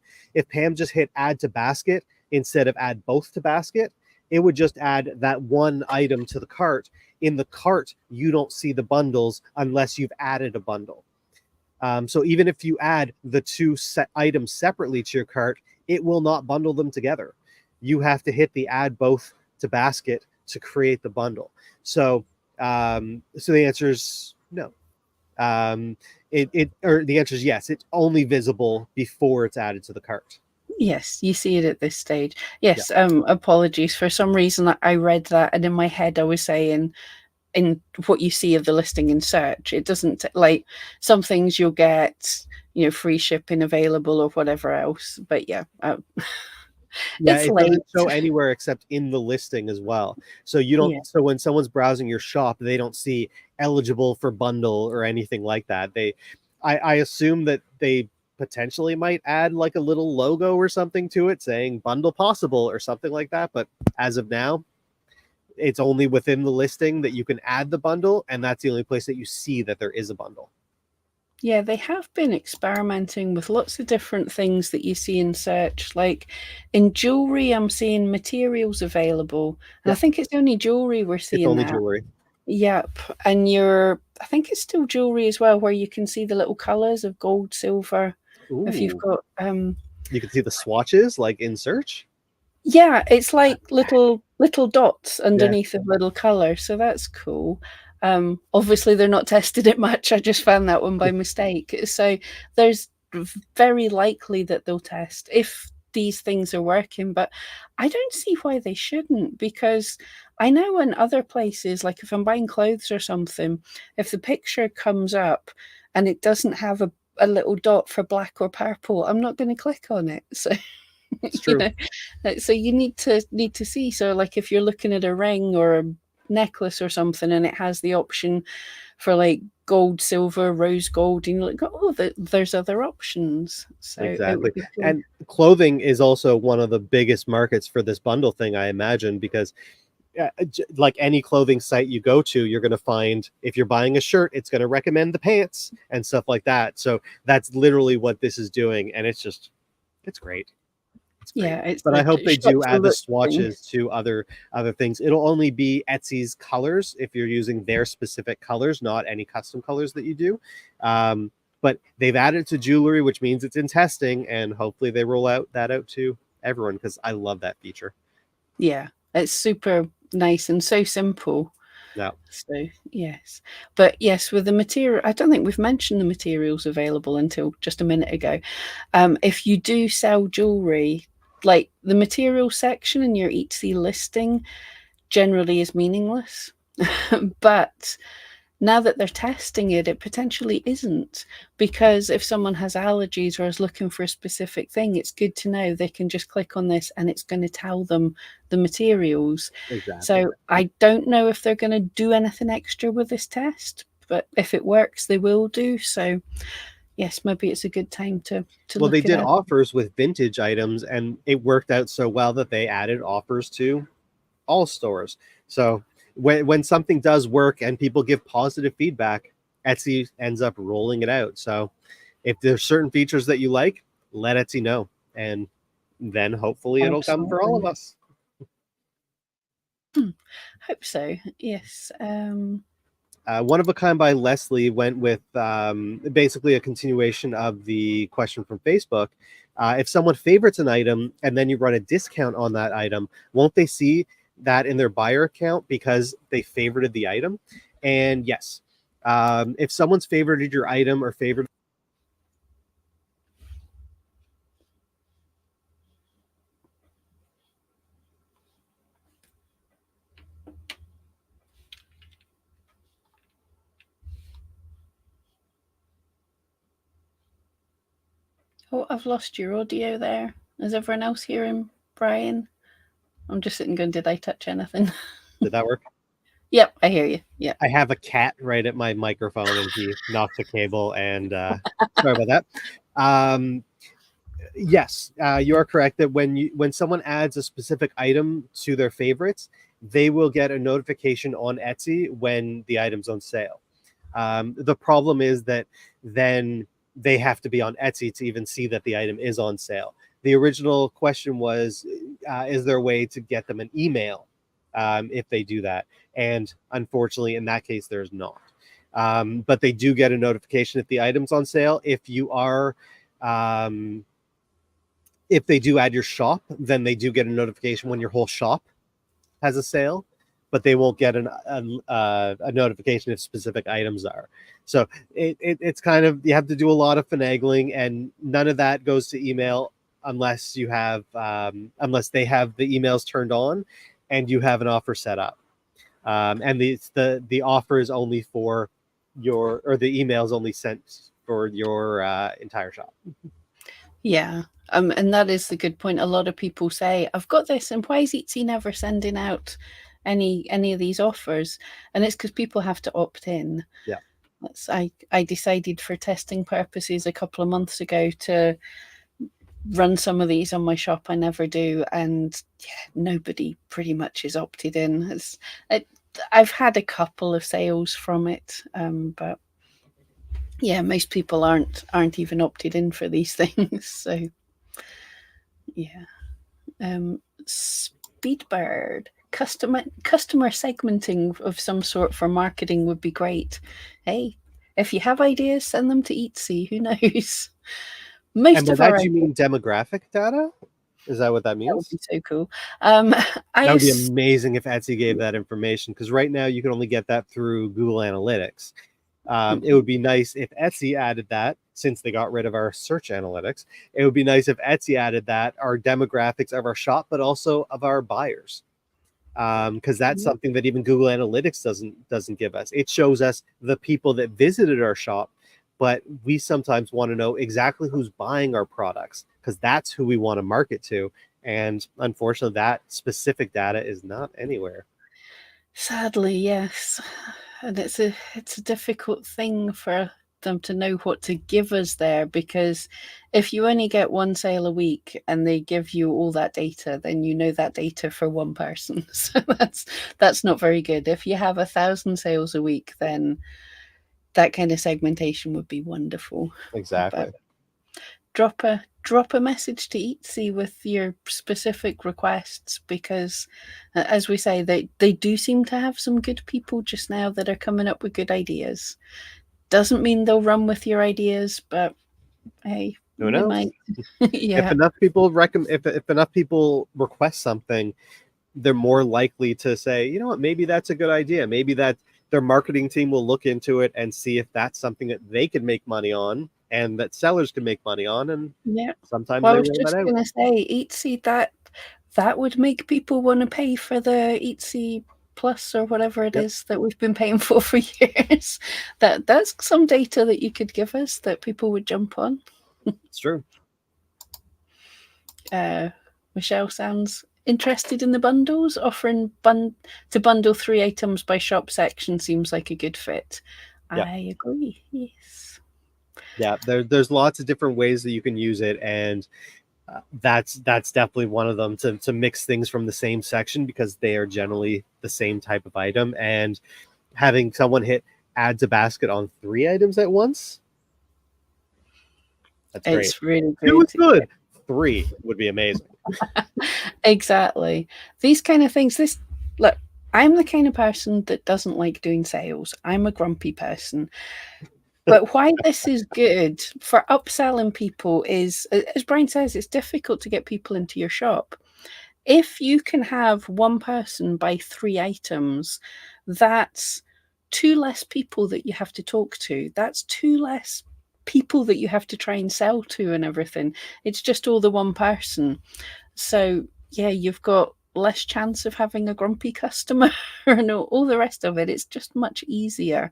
Pam just hit add to basket instead of add both to basket, it would just add that one item to the cart. In the cart, you don't see the bundles unless you've added a bundle. So even if you add the 2 items separately to your cart, it will not bundle them together. You have to hit the add both to basket to create the bundle. So the answer is no. The answer is yes. It's only visible before it's added to the cart. Yes, you see it at this stage. Yes, apologies. For some reason I read that and in my head I was saying in what you see of the listing in search, it doesn't, like, some things you'll get, free shipping available or whatever else. But yeah, it's it late. doesn't show anywhere except in the listing as well. So you don't. Yeah. So when someone's browsing your shop, they don't see eligible for bundle or anything like that. I assume that they potentially might add like a little logo or something to it saying bundle possible or something like that. But as of now, it's only within the listing that you can add the bundle, and that's the only place that you see that there is a bundle. Yeah, they have been experimenting with lots of different things that you see in search. Like in jewelry, I'm seeing materials available. And I think it's only jewelry we're seeing It's only that. jewelry. Yep. And I think it's still jewelry as well, where you can see the little colors of gold, silver. Ooh. If you've got you can see the swatches like in search. Yeah, it's like little dots underneath of little color, so that's cool. Obviously they're not tested it much. I just found that one by mistake. So there's very likely that they'll test if these things are working, but I don't see why they shouldn't, because I know in other places, like if I'm buying clothes or something, if the picture comes up and it doesn't have a little dot for black or purple, I'm not going to click on it. So It's true. So you need to see. So like if you're looking at a ring or a necklace or something and it has the option for like gold, silver, rose gold, and you're like, oh, there's other options. So exactly. Cool. And clothing is also one of the biggest markets for this bundle thing, I imagine, because like any clothing site you go to, you're going to find, if you're buying a shirt, it's going to recommend the pants and stuff like that. So that's literally what this is doing, and it's great. Yeah, but I hope they do add the swatches to other things. It'll only be Etsy's colors if you're using their specific colors, not any custom colors that you do. But they've added to jewelry, which means it's in testing, and hopefully they roll that out to everyone, because I love that feature. Yeah, it's super nice and so simple. Yeah. So yes, but yes, with the material, I don't think we've mentioned the materials available until just a minute ago. If you do sell jewelry, like the material section in your Etsy listing generally is meaningless. But now that they're testing it, it potentially isn't, because if someone has allergies or is looking for a specific thing, it's good to know they can just click on this and it's going to tell them the materials. Exactly. So I don't know if they're going to do anything extra with this test, but if it works, they will do. So yes, maybe it's a good time to Well, they look did at it. offers with vintage items, and it worked out so well that they added offers to all stores. So when something does work and people give positive feedback, Etsy ends up rolling it out. So if there's certain features that you like, let Etsy know, and then hopefully it'll come for all of us. Hope so. Yes. One of a Kind by Leslie went with basically a continuation of the question from Facebook. If someone favorites an item and then you run a discount on that item, won't they see that in their buyer account because they favorited the item? And yes, if someone's favorited your item or favored. Oh, I've lost your audio there. Is everyone else hearing Bryan? I'm just sitting going, did I touch anything? Did that work? Yep, I hear you. Yeah. I have a cat right at my microphone and he knocked the cable, and sorry about that. Yes, you are correct that when someone adds a specific item to their favorites, they will get a notification on Etsy when the item's on sale. The problem is that then they have to be on Etsy to even see that the item is on sale. The original question was, is there a way to get them an email if they do that? And unfortunately, in that case, there's not. But they do get a notification if the item's on sale. If you are if they do add your shop, then they do get a notification when your whole shop has a sale, but they won't get a notification if specific items are. So it's kind of, you have to do a lot of finagling, and none of that goes to email unless you have unless they have the emails turned on and you have an offer set up. And the offer is only for your, or the email is only sent for your entire shop. Yeah. And that is the good point. A lot of people say, I've got this, and why is Etsy never sending out any of these offers? And it's because people have to opt in. Yeah. I decided for testing purposes a couple of months ago to run some of these on my shop. I never do, and yeah, nobody pretty much is opted in. I've had a couple of sales from it, but yeah, most people aren't even opted in for these things. So yeah. Speedbird, customer segmenting of some sort for marketing would be great. Hey, if you have ideas, send them to Etsy. Who knows? Most and by of our that, you mean demographic data? Is that what that means? That would be so cool. That would be amazing if Etsy gave that information, because right now you can only get that through Google Analytics. It would be nice if Etsy added that, since they got rid of our search analytics. It would be nice if Etsy added that, our demographics of our shop, but also of our buyers. Because that's something that even Google Analytics doesn't give us. It shows us the people that visited our shop, but we sometimes want to know exactly who's buying our products, because that's who we want to market to. And unfortunately, that specific data is not anywhere. Sadly, yes. And it's a difficult thing for them to know what to give us there, because if you only get one sale a week and they give you all that data, then you know that data for one person. So that's not very good. If you have 1,000 sales a week, then that kind of segmentation would be wonderful. Exactly. But drop a message to Etsy with your specific requests, because as we say, they do seem to have some good people just now that are coming up with good ideas. Doesn't mean they'll run with your ideas, but hey, who knows? might. Yeah. If enough people if enough people request something, they're more likely to say, you know what, maybe that's a good idea. Maybe that their marketing team will look into it and see if that's something that they can make money on and that sellers can make money on. And yeah, sometimes well, I they was roll just that out. going to say, Etsy, that would make people want to pay for the Etsy Plus or whatever it is that we've been paying for years. That's some data that you could give us that people would jump on. It's true. Michelle sounds interested in the bundles. Offering to bundle 3 items by shop section seems like a good fit. I agree. Yes. Yeah, there's lots of different ways that you can use it, and that's definitely one of them, to mix things from the same section, because they are generally the same type of item. And having someone hit add to basket on 3 items at once, that's great. It's really good. 2 is good. 3 would be amazing. Exactly. These kind of things. Look, I'm the kind of person that doesn't like doing sales. I'm a grumpy person. But why this is good for upselling people is, as Bryan says, it's difficult to get people into your shop. If you can have one person buy 3 items, that's 2 less people that you have to talk to. That's 2 less people that you have to try and sell to and everything. It's just all the one person. So yeah, you've got less chance of having a grumpy customer and all the rest of it. It's just much easier.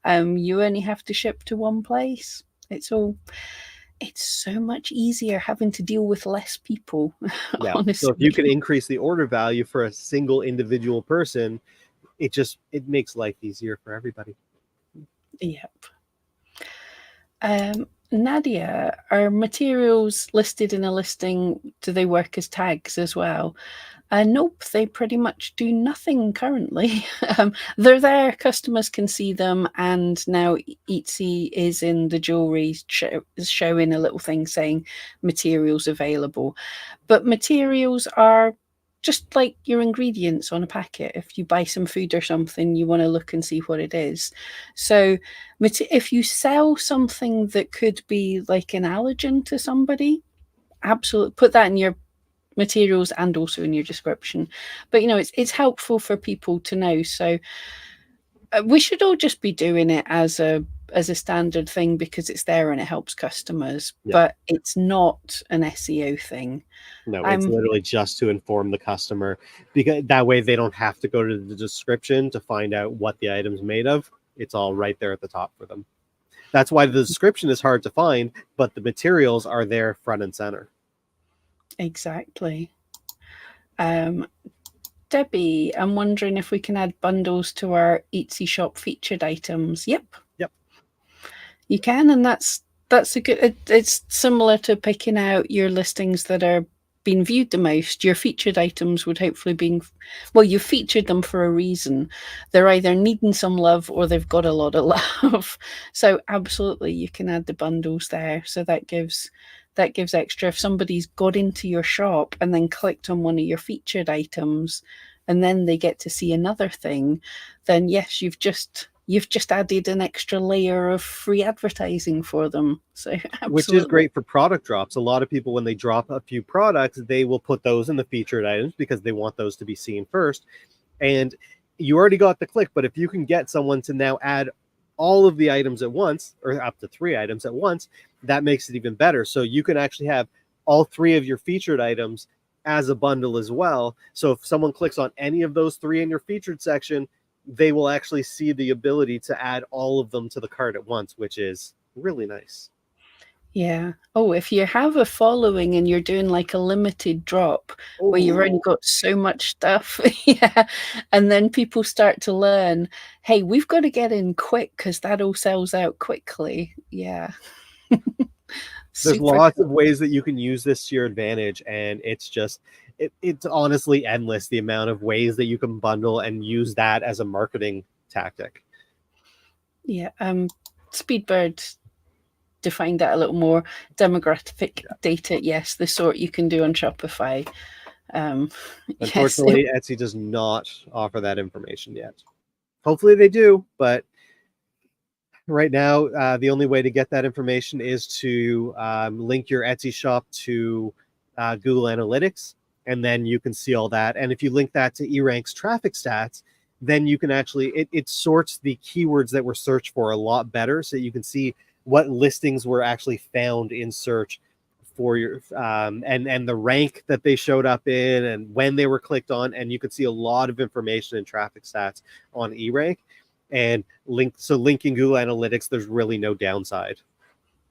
You only have to ship to one place. It's so much easier having to deal with less people. Yeah. Honestly. So if you can increase the order value for a single individual person, it makes life easier for everybody. Yep. Nadia, are materials listed in a listing, do they work as tags as well? Nope, they pretty much do nothing currently. They're there, customers can see them, and now Etsy is in the jewelry showing a little thing saying materials available. But materials are just like your ingredients on a packet. If you buy some food or something, you want to look and see what it is. So if you sell something that could be like an allergen to somebody, absolutely put that in your materials and also in your description. But it's helpful for people to know. So we should all just be doing it as a standard thing because it's there and it helps customers. But it's not an SEO thing. No, it's literally just to inform the customer, because that way they don't have to go to the description to find out what the item's made of. It's all right there at the top for them. That's why the description is hard to find, but the materials are there front and center. Exactly. Debbie, I'm wondering if we can add bundles to our Etsy shop featured items. Yep. You can, and that's a good. It's similar to picking out your listings that are being viewed the most. Your featured items would hopefully you featured them for a reason. They're either needing some love or they've got a lot of love. So absolutely, you can add the bundles there. So that gives extra. If somebody's got into your shop and then clicked on one of your featured items and then they get to see another thing, then yes, you've just added an extra layer of free advertising for them. So absolutely. Which is great for product drops. A lot of people, when they drop a few products, they will put those in the featured items because they want those to be seen first. And you already got the click, but if you can get someone to now add all of the items at once, or up to 3 items at once, that makes it even better. So you can actually have all 3 of your featured items as a bundle as well. So if someone clicks on any of those 3 in your featured section, they will actually see the ability to add all of them to the cart at once, which is really nice. Yeah. Oh, if you have a following and you're doing like a limited drop where you've already got so much stuff, yeah, and then people start to learn, hey, we've got to get in quick because that all sells out quickly. Yeah. There's lots of ways that you can use this to your advantage, and it's just it's honestly endless, the amount of ways that you can bundle and use that as a marketing tactic. Yeah. Speedbird defined that a little more. Demographic data, yes, the sort you can do on Shopify. Unfortunately, yes. Etsy does not offer that information yet. Hopefully they do, but right now, the only way to get that information is to link your Etsy shop to Google Analytics, and then you can see all that. And if you link that to eRank's traffic stats, then you can actually, it sorts the keywords that were searched for a lot better, so you can see what listings were actually found in search for your and the rank that they showed up in and when they were clicked on, and you could see a lot of information and traffic stats on eRank. And linking Google Analytics, there's really no downside.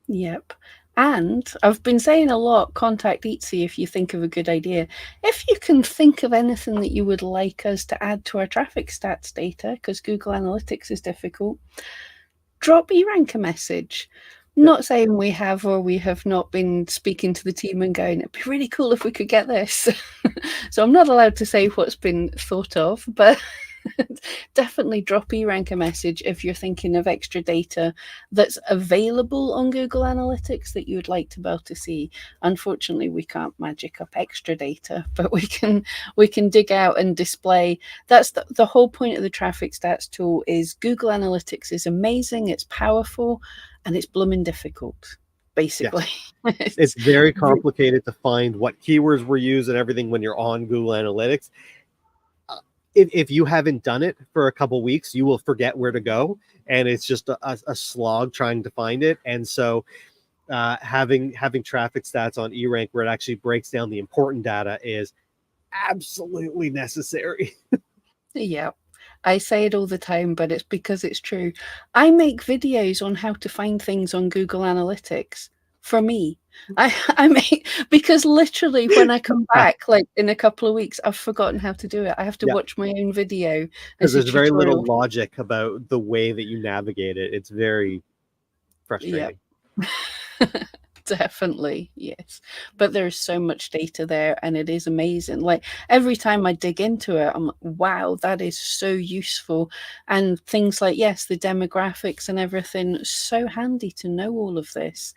Yep. And I've been saying a lot, contact Etsy if you think of a good idea. If you can think of anything that you would like us to add to our traffic stats data, because Google Analytics is difficult, drop eRank a message. Not saying we have or we have not been speaking to the team and going, it'd be really cool if we could get this. So I'm not allowed to say what's been thought of, but definitely drop eRank a message if you're thinking of extra data that's available on Google Analytics that you would like to be able to see. Unfortunately, we can't magic up extra data, but we can dig out and display. That's the whole point of the traffic stats tool. Is Google Analytics is amazing, it's powerful, and it's blooming difficult. Basically, yes. It's very complicated to find what keywords were used and everything when you're on Google Analytics. If you haven't done it for a couple weeks, you will forget where to go, and it's just a slog trying to find it. And so having traffic stats on eRank where it actually breaks down the important data is absolutely necessary. Yeah, I say it all the time, but it's because it's true. I make videos on how to find things on Google Analytics for me. I make, because literally when I come back, like in a couple of weeks, I've forgotten how to do it. I have to watch my own video. Because there's very little logic about the way that you navigate it. It's very frustrating. Yep. Definitely, yes. But there's so much data there, and it is amazing. Like every time I dig into it, I'm like, wow, that is so useful. And things like, yes, the demographics and everything, so handy to know all of this.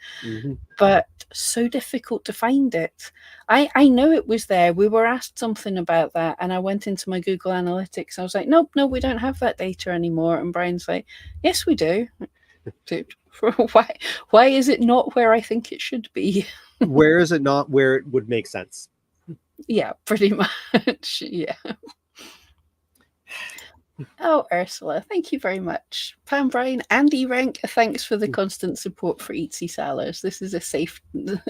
But so difficult to find it. I know it was there. We were asked something about that, and I went into my Google Analytics. I was like, nope, no, we don't have that data anymore. And Brian's like, yes, we do. Why is it not where I think it should be? Where is it not where it would make sense? Yeah, pretty much. Yeah. Oh, Ursula, thank you very much. Pam, Bryan, and eRank, thanks for the constant support for Etsy sellers. This is a safe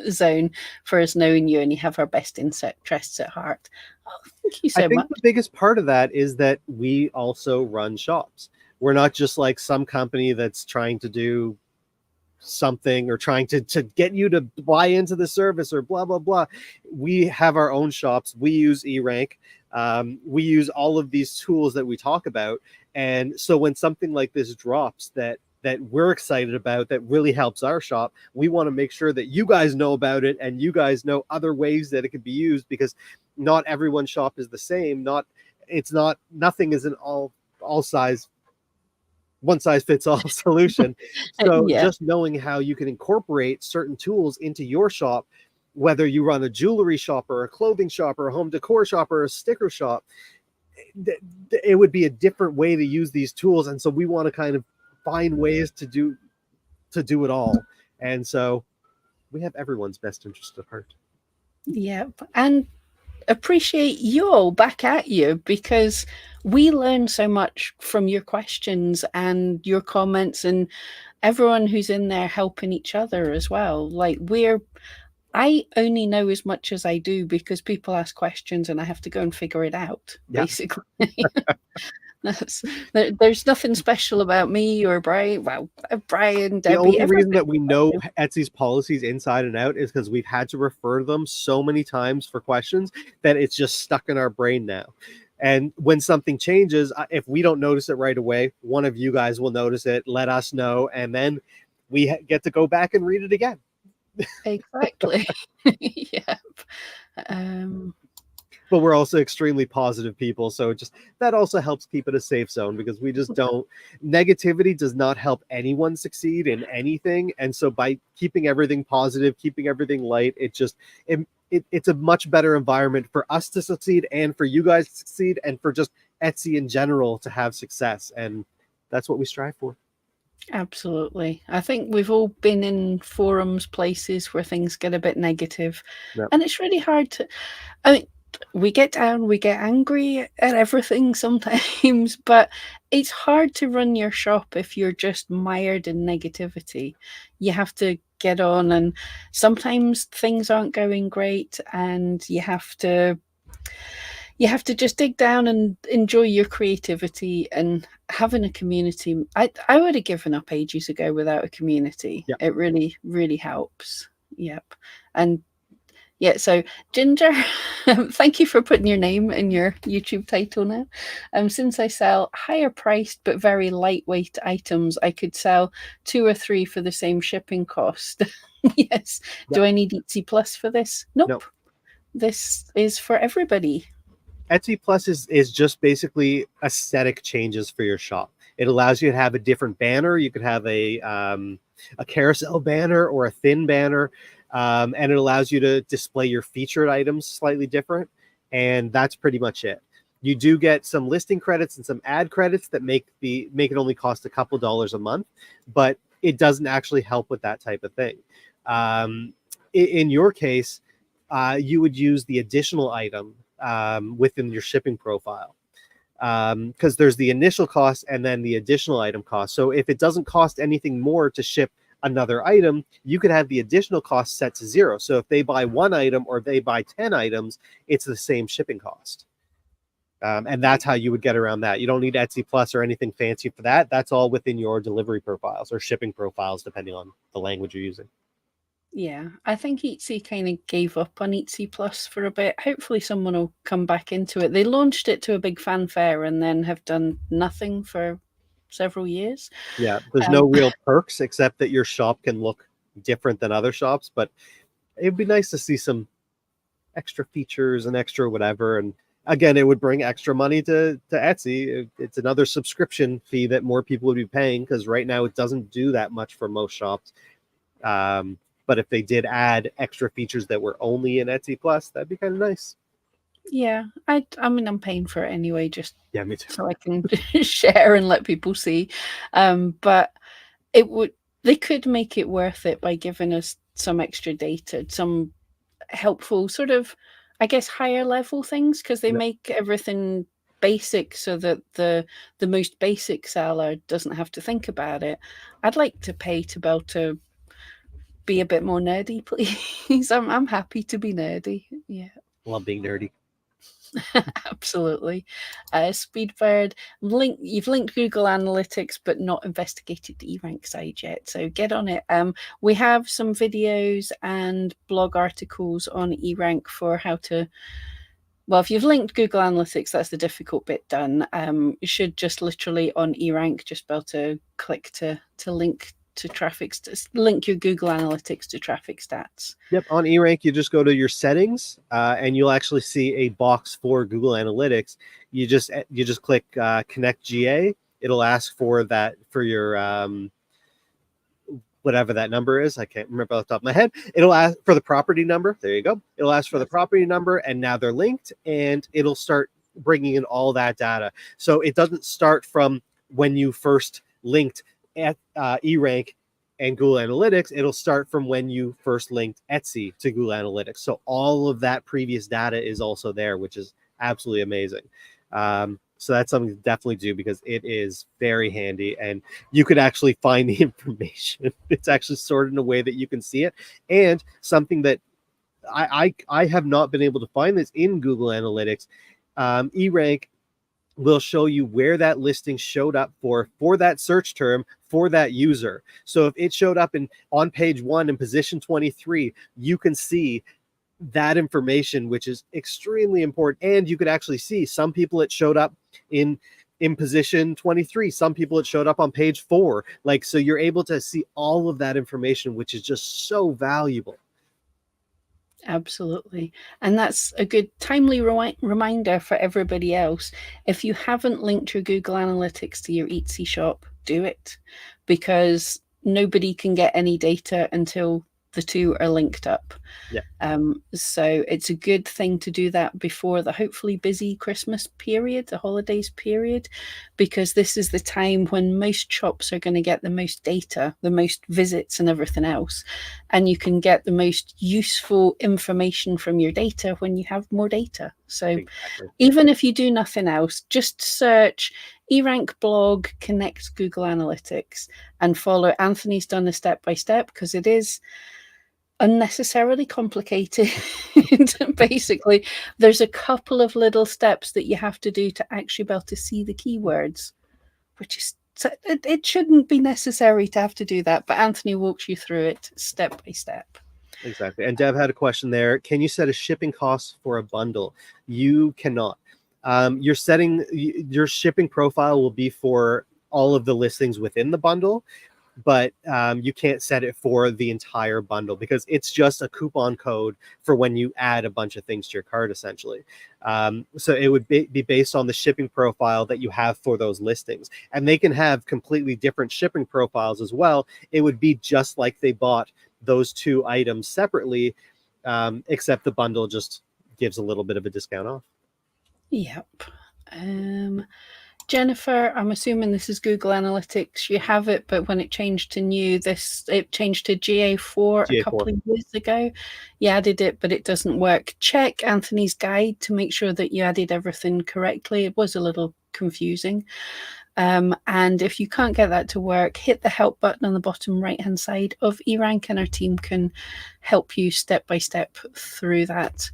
zone for us knowing you and you have our best interests at heart. Oh, thank you so much. I think the biggest part of that is that we also run shops. We're not just like some company that's trying to do something or trying to get you to buy into the service or blah, blah, blah. We have our own shops. We use eRank. We use all of these tools that we talk about. And so when something like this drops that we're excited about, that really helps our shop, we want to make sure that you guys know about it and you guys know other ways that it could be used, because not everyone's shop is the same. Nothing is an all size, one size fits all solution. So just knowing how you can incorporate certain tools into your shop, whether you run a jewelry shop or a clothing shop or a home decor shop or a sticker shop, it would be a different way to use these tools. And so we want to kind of find ways to do it all. And so we have everyone's best interest at heart. Yep. And appreciate you all back at you, because we learn so much from your questions and your comments and everyone who's in there helping each other as well. Like I only know as much as I do because people ask questions and I have to go and figure it out, basically. There's nothing special about me or Bryan. Well, Bryan, Debbie. The only reason that we know Etsy's policies inside and out is because we've had to refer them so many times for questions that it's just stuck in our brain now. And when something changes, if we don't notice it right away, one of you guys will notice it, let us know, and then we get to go back and read it again. Exactly. Yep. But we're also extremely positive people, so just that also helps keep it a safe zone, because we just don't, negativity does not help anyone succeed in anything. And so by keeping everything positive, keeping everything light, it's a much better environment for us to succeed and for you guys to succeed and for just Etsy in general to have success. And that's what we strive for. Absolutely. I think we've all been in forums, places where things get a bit negative, and it's really hard to, I mean, we get down, we get angry at everything sometimes, but it's hard to run your shop if you're just mired in negativity. You have to get on, and sometimes things aren't going great and you have to just dig down and enjoy your creativity. And having a community, I would have given up ages ago without a community. Yeah. It really, really helps. Yep. And yeah, so Ginger, thank you for putting your name in your YouTube title now. Since I sell higher priced but very lightweight items, I could sell 2 or 3 for the same shipping cost. Yes. Yep. Do I need Etsy Plus for this? Nope. No. This is for everybody. Etsy Plus is just basically aesthetic changes for your shop. It allows you to have a different banner. You could have a carousel banner or a thin banner, and it allows you to display your featured items slightly different. And that's pretty much it. You do get some listing credits and some ad credits that make it only cost a couple dollars a month, but it doesn't actually help with that type of thing. In your case, you would use the additional item within your shipping profile, because there's the initial cost and then the additional item cost. So if it doesn't cost anything more to ship another item, you could have the additional cost set to 0. So if they buy 1 item or they buy 10 items, it's the same shipping cost. And that's how you would get around that. You don't need Etsy Plus or anything fancy for that. That's all within your delivery profiles or shipping profiles, depending on the language you're using. Yeah, I think Etsy kind of gave up on Etsy Plus for a bit. Hopefully someone will come back into it. They launched it to a big fanfare and then have done nothing for several years. Yeah, there's no real perks except that your shop can look different than other shops, but it'd be nice to see some extra features and extra whatever. And again, it would bring extra money to Etsy. It's another subscription fee that more people would be paying, because right now it doesn't do that much for most shops. But if they did add extra features that were only in Etsy Plus, that'd be kind of nice. Yeah, I mean, I'm paying for it anyway, just me too. So I can share and let people see. But they could make it worth it by giving us some extra data, some helpful sort of, I guess, higher level things, because they make everything basic so that the most basic seller doesn't have to think about it. I'd like to pay to be able to be a bit more nerdy, please. I'm happy to be nerdy. Yeah. Love being nerdy. Absolutely. Speedbird, you've linked Google Analytics but not investigated the eRank side yet, so get on it. We have some videos and blog articles on eRank for how to, well, if you've linked Google Analytics, that's the difficult bit done. You should just literally on eRank just be able to click to link to traffic, link your Google Analytics to traffic stats. Yep, on eRank, you just go to your settings, and you'll actually see a box for Google Analytics. You just click Connect GA. It'll ask for that for your whatever that number is. I can't remember off the top of my head. It'll ask for the property number. There you go. It'll ask for the property number, and now they're linked, and it'll start bringing in all that data. So it doesn't start from when you first linked at eRank and Google Analytics. It'll start from when you first linked Etsy to Google Analytics. So all of that previous data is also there, which is absolutely amazing. So that's something to definitely do, because it is very handy, and you could actually find the information. It's actually sorted in a way that you can see it. And something that I have not been able to find this in Google Analytics, eRank will show you where that listing showed up for that search term for that user. So if it showed up on page 1 in position 23, you can see that information, which is extremely important. And you could actually see some people it showed up in position 23, some people it showed up on page 4. So you're able to see all of that information, which is just so valuable. Absolutely. And that's a good timely reminder for everybody else. If you haven't linked your Google Analytics to your Etsy shop, do it, because nobody can get any data until the two are linked up. Yeah. So it's a good thing to do that before the hopefully busy Christmas period, the holidays period, because this is the time when most shops are going to get the most data, the most visits and everything else. And you can get the most useful information from your data when you have more data. So exactly. Even if you do nothing else, just search eRank blog connects Google Analytics, and follow. Anthony's done a step-by-step because it is unnecessarily complicated. Basically, there's a couple of little steps that you have to do to actually be able to see the keywords, which is, it shouldn't be necessary to have to do that, but Anthony walks you through it step by step. Exactly. And Dev had a question there. Can you set a shipping cost for a bundle? You cannot. Your shipping profile will be for all of the listings within the bundle, but you can't set it for the entire bundle because it's just a coupon code for when you add a bunch of things to your cart, essentially. So it would be based on the shipping profile that you have for those listings. And they can have completely different shipping profiles as well. It would be just like they bought those two items separately, except the bundle just gives a little bit of a discount off. Yep. Jennifer, I'm assuming this is Google Analytics. You have it, but when it changed to new, it changed to GA4 a couple of years ago. You added it, but it doesn't work. Check Anthony's guide to make sure that you added everything correctly. It was a little confusing. And if you can't get that to work, hit the help button on the bottom right-hand side of eRank, and our team can help you step by step through that.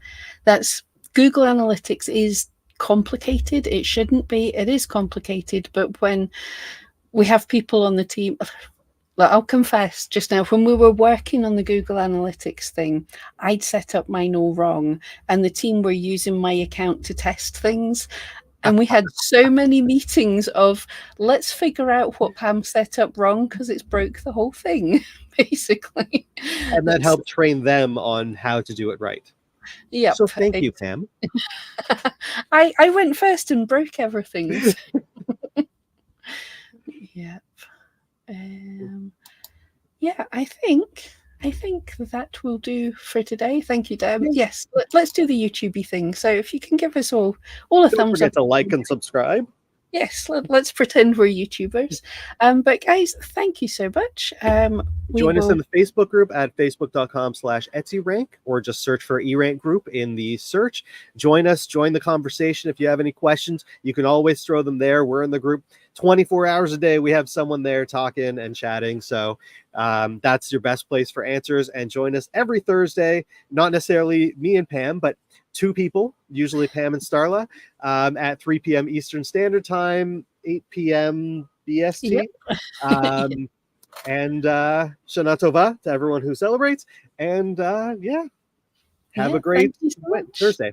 That's Google Analytics is complicated. It shouldn't be. It is complicated, but when we have people on the team, I'll confess just now, when we were working on the Google Analytics thing, I'd set up mine all wrong, and the team were using my account to test things. And we had so many meetings of, let's figure out what Pam set up wrong because it's broke the whole thing, basically. And that helped train them on how to do it right. Yeah. So thank you, Pam. I went first and broke everything. Yep. Yeah, I think that will do for today. Thank you, Deb. Yes, let's do the YouTubey thing. So if you can give us all a thumbs up. Don't forget to like and subscribe. Yes, let's pretend we're YouTubers. But guys, thank you so much. Join us in the Facebook group at facebook.com/EtsyRank, or just search for eRank group in the search. Join us, join the conversation. If you have any questions, you can always throw them there. We're in the group 24 hours a day. We have someone there talking and chatting. So that's your best place for answers. And join us every Thursday, not necessarily me and Pam, but two people, usually Pam and Starla, at 3 p.m. Eastern Standard Time, 8 p.m. BST. Yep. And Shana Tova to everyone who celebrates. And have a great Thursday.